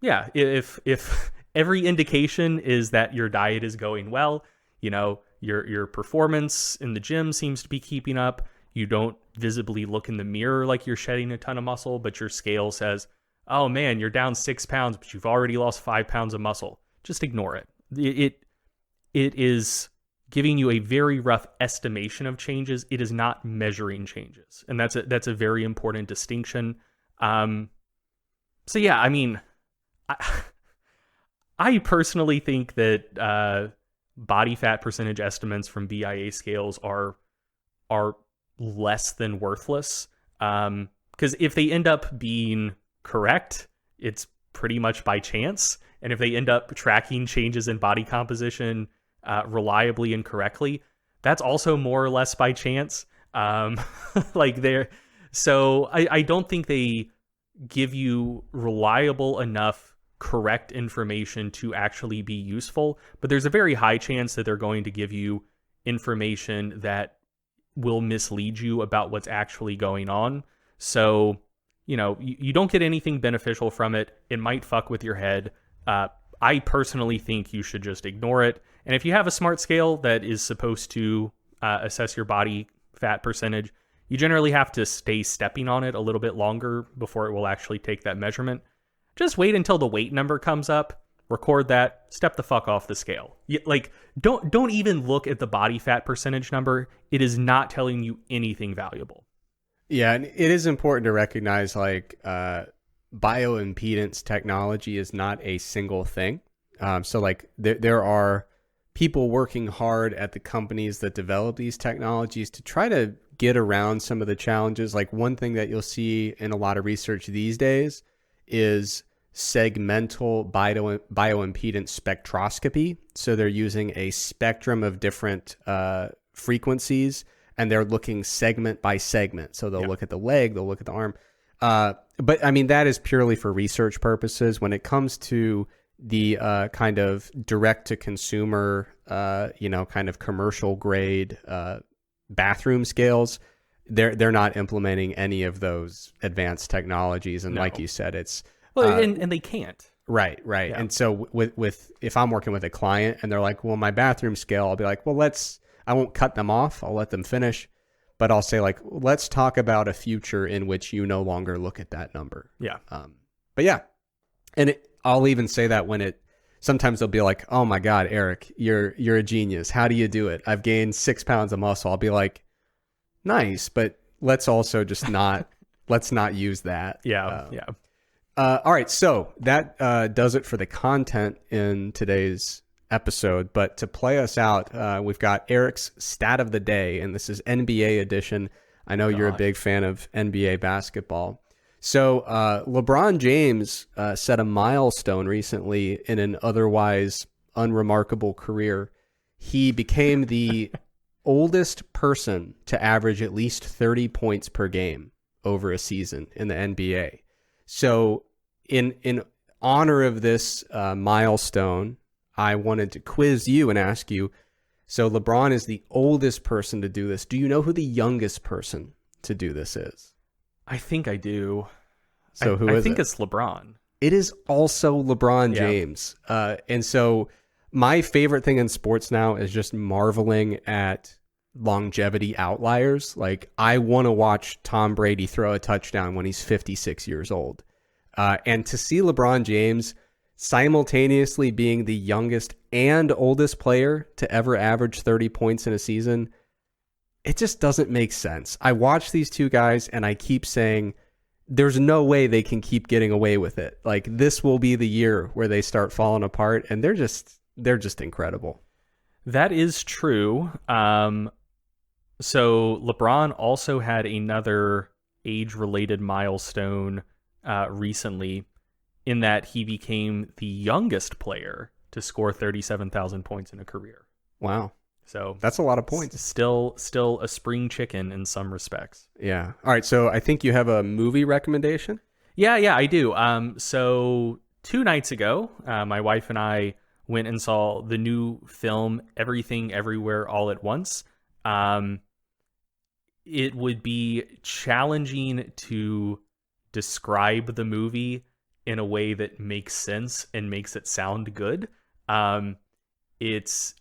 if every indication is that your diet is going well, your performance in the gym seems to be keeping up. You don't visibly look in the mirror like you're shedding a ton of muscle, but your scale says, oh man, you're down 6 pounds, but you've already lost 5 pounds of muscle. Just ignore it. It is giving you a very rough estimation of changes. It is not measuring changes. And that's a very important distinction. I personally think that body fat percentage estimates from BIA scales are less than worthless. Because if they end up being correct, it's pretty much by chance. And if they end up tracking changes in body composition reliably and correctly, that's also more or less by chance. So I don't think they give you reliable enough correct information to actually be useful, but there's a very high chance that they're going to give you information that will mislead you about what's actually going on. So, you don't get anything beneficial from it. It might fuck with your head. I personally think you should just ignore it. And if you have a smart scale that is supposed to assess your body fat percentage, you generally have to stay stepping on it a little bit longer before it will actually take that measurement. Just wait until the weight number comes up, record that, step the fuck off the scale. Don't even look at the body fat percentage number. It is not telling you anything valuable. Yeah, and it is important to recognize bioimpedance technology is not a single thing. There are people working hard at the companies that develop these technologies to try to get around some of the challenges. Like one thing that you'll see in a lot of research these days is segmental bioimpedance spectroscopy. So they're using a spectrum of different frequencies, and they're looking segment by segment. So they'll look at the leg, they'll look at the arm. But I mean, that is purely for research purposes. When it comes to the kind of direct to consumer, kind of commercial grade bathroom scales, they're not implementing any of those advanced technologies. And like you said, it's and they can't. Right. Yeah. And so with if I'm working with a client and they're like, well, my bathroom scale, I'll be like, well, I won't cut them off. I'll let them finish. But I'll say, like, let's talk about a future in which you no longer look at that number. Yeah. But yeah. And I'll even say that sometimes they'll be like, oh my God, Eric, you're a genius. How do you do it? I've gained 6 pounds of muscle. I'll be like, nice, but let's also just let's not use that. Yeah. All right. So that does it for the content in today's episode. But to play us out, we've got Eric's stat of the day, and this is NBA edition. I know you're a big fan of NBA basketball. So LeBron James set a milestone recently in an otherwise unremarkable career. He became the oldest person to average at least 30 points per game over a season in the NBA. So in honor of this milestone, I wanted to quiz you and ask you, so LeBron is the oldest person to do this. Do you know who the youngest person to do this is? I think I do. So who is it? I think it's LeBron. It is also LeBron James. And so my favorite thing in sports now is just marveling at longevity outliers. Like, I want to watch Tom Brady throw a touchdown when he's 56 years old. And to see LeBron James simultaneously being the youngest and oldest player to ever average 30 points in a season, it just doesn't make sense. I watch these two guys and I keep saying, there's no way they can keep getting away with it. Like, this will be the year where they start falling apart, and they're just incredible. That is true. So LeBron also had another age-related milestone recently, in that he became the youngest player to score 37,000 points in a career. Wow. So that's a lot of points. Still a spring chicken in some respects. Yeah. All right. So I think you have a movie recommendation. Yeah, I do. So 2 nights ago, my wife and I went and saw the new film, Everything Everywhere All at Once. It would be challenging to describe the movie in a way that makes sense and makes it sound good. It's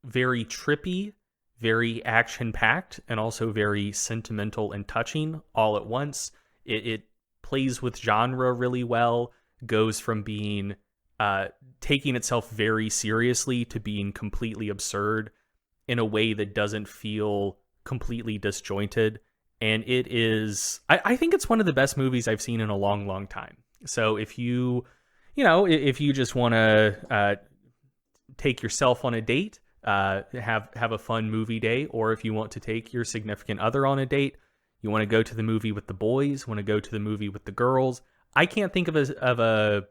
very trippy, very action-packed, and also very sentimental and touching all at once. It plays with genre really well, goes from being taking itself very seriously to being completely absurd in a way that doesn't feel completely disjointed. And it is, I think it's one of the best movies I've seen in a long, long time. So if you just want to take yourself on a date, have a fun movie day, or if you want to take your significant other on a date, you want to go to the movie with the boys, want to go to the movie with the girls. I can't think of a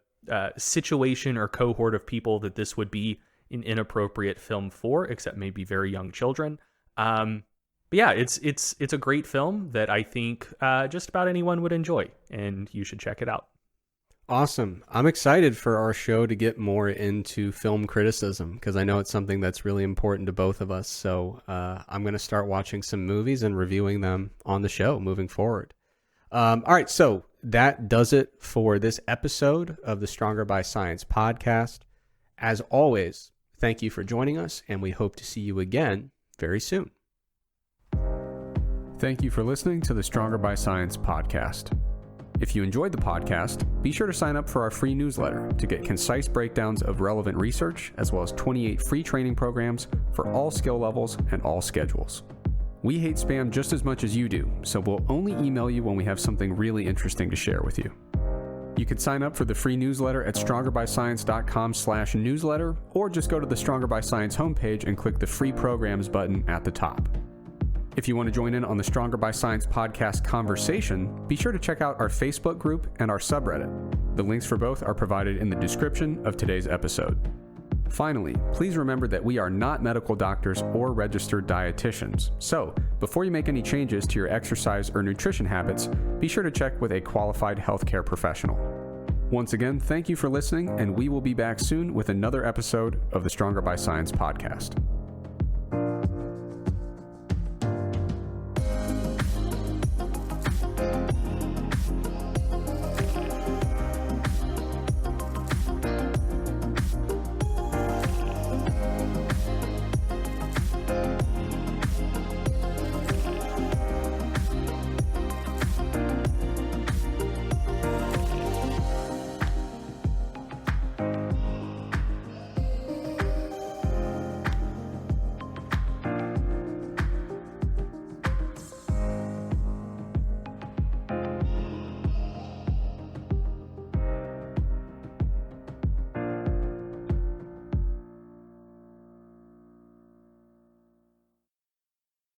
situation or cohort of people that this would be an inappropriate film for, except maybe very young children. But yeah, it's a great film that I think just about anyone would enjoy, and you should check it out. Awesome. I'm excited for our show to get more into film criticism because I know it's something that's really important to both of us. So I'm going to start watching some movies and reviewing them on the show moving forward. All right. So that does it for this episode of the Stronger by Science podcast. As always, thank you for joining us, and we hope to see you again very soon. Thank you for listening to the Stronger by Science podcast. If you enjoyed the podcast, be sure to sign up for our free newsletter to get concise breakdowns of relevant research, as well as 28 free training programs for all skill levels and all schedules. We hate spam just as much as you do, so we'll only email you when we have something really interesting to share with you. You can sign up for the free newsletter at strongerbyscience.com/newsletter, or just go to the Stronger by Science homepage and click the free programs button at the top. If you want to join in on the Stronger by Science podcast conversation, be sure to check out our Facebook group and our subreddit. The links for both are provided in the description of today's episode. Finally, please remember that we are not medical doctors or registered dietitians. So, before you make any changes to your exercise or nutrition habits, be sure to check with a qualified healthcare professional. Once again, thank you for listening, and we will be back soon with another episode of the Stronger by Science podcast.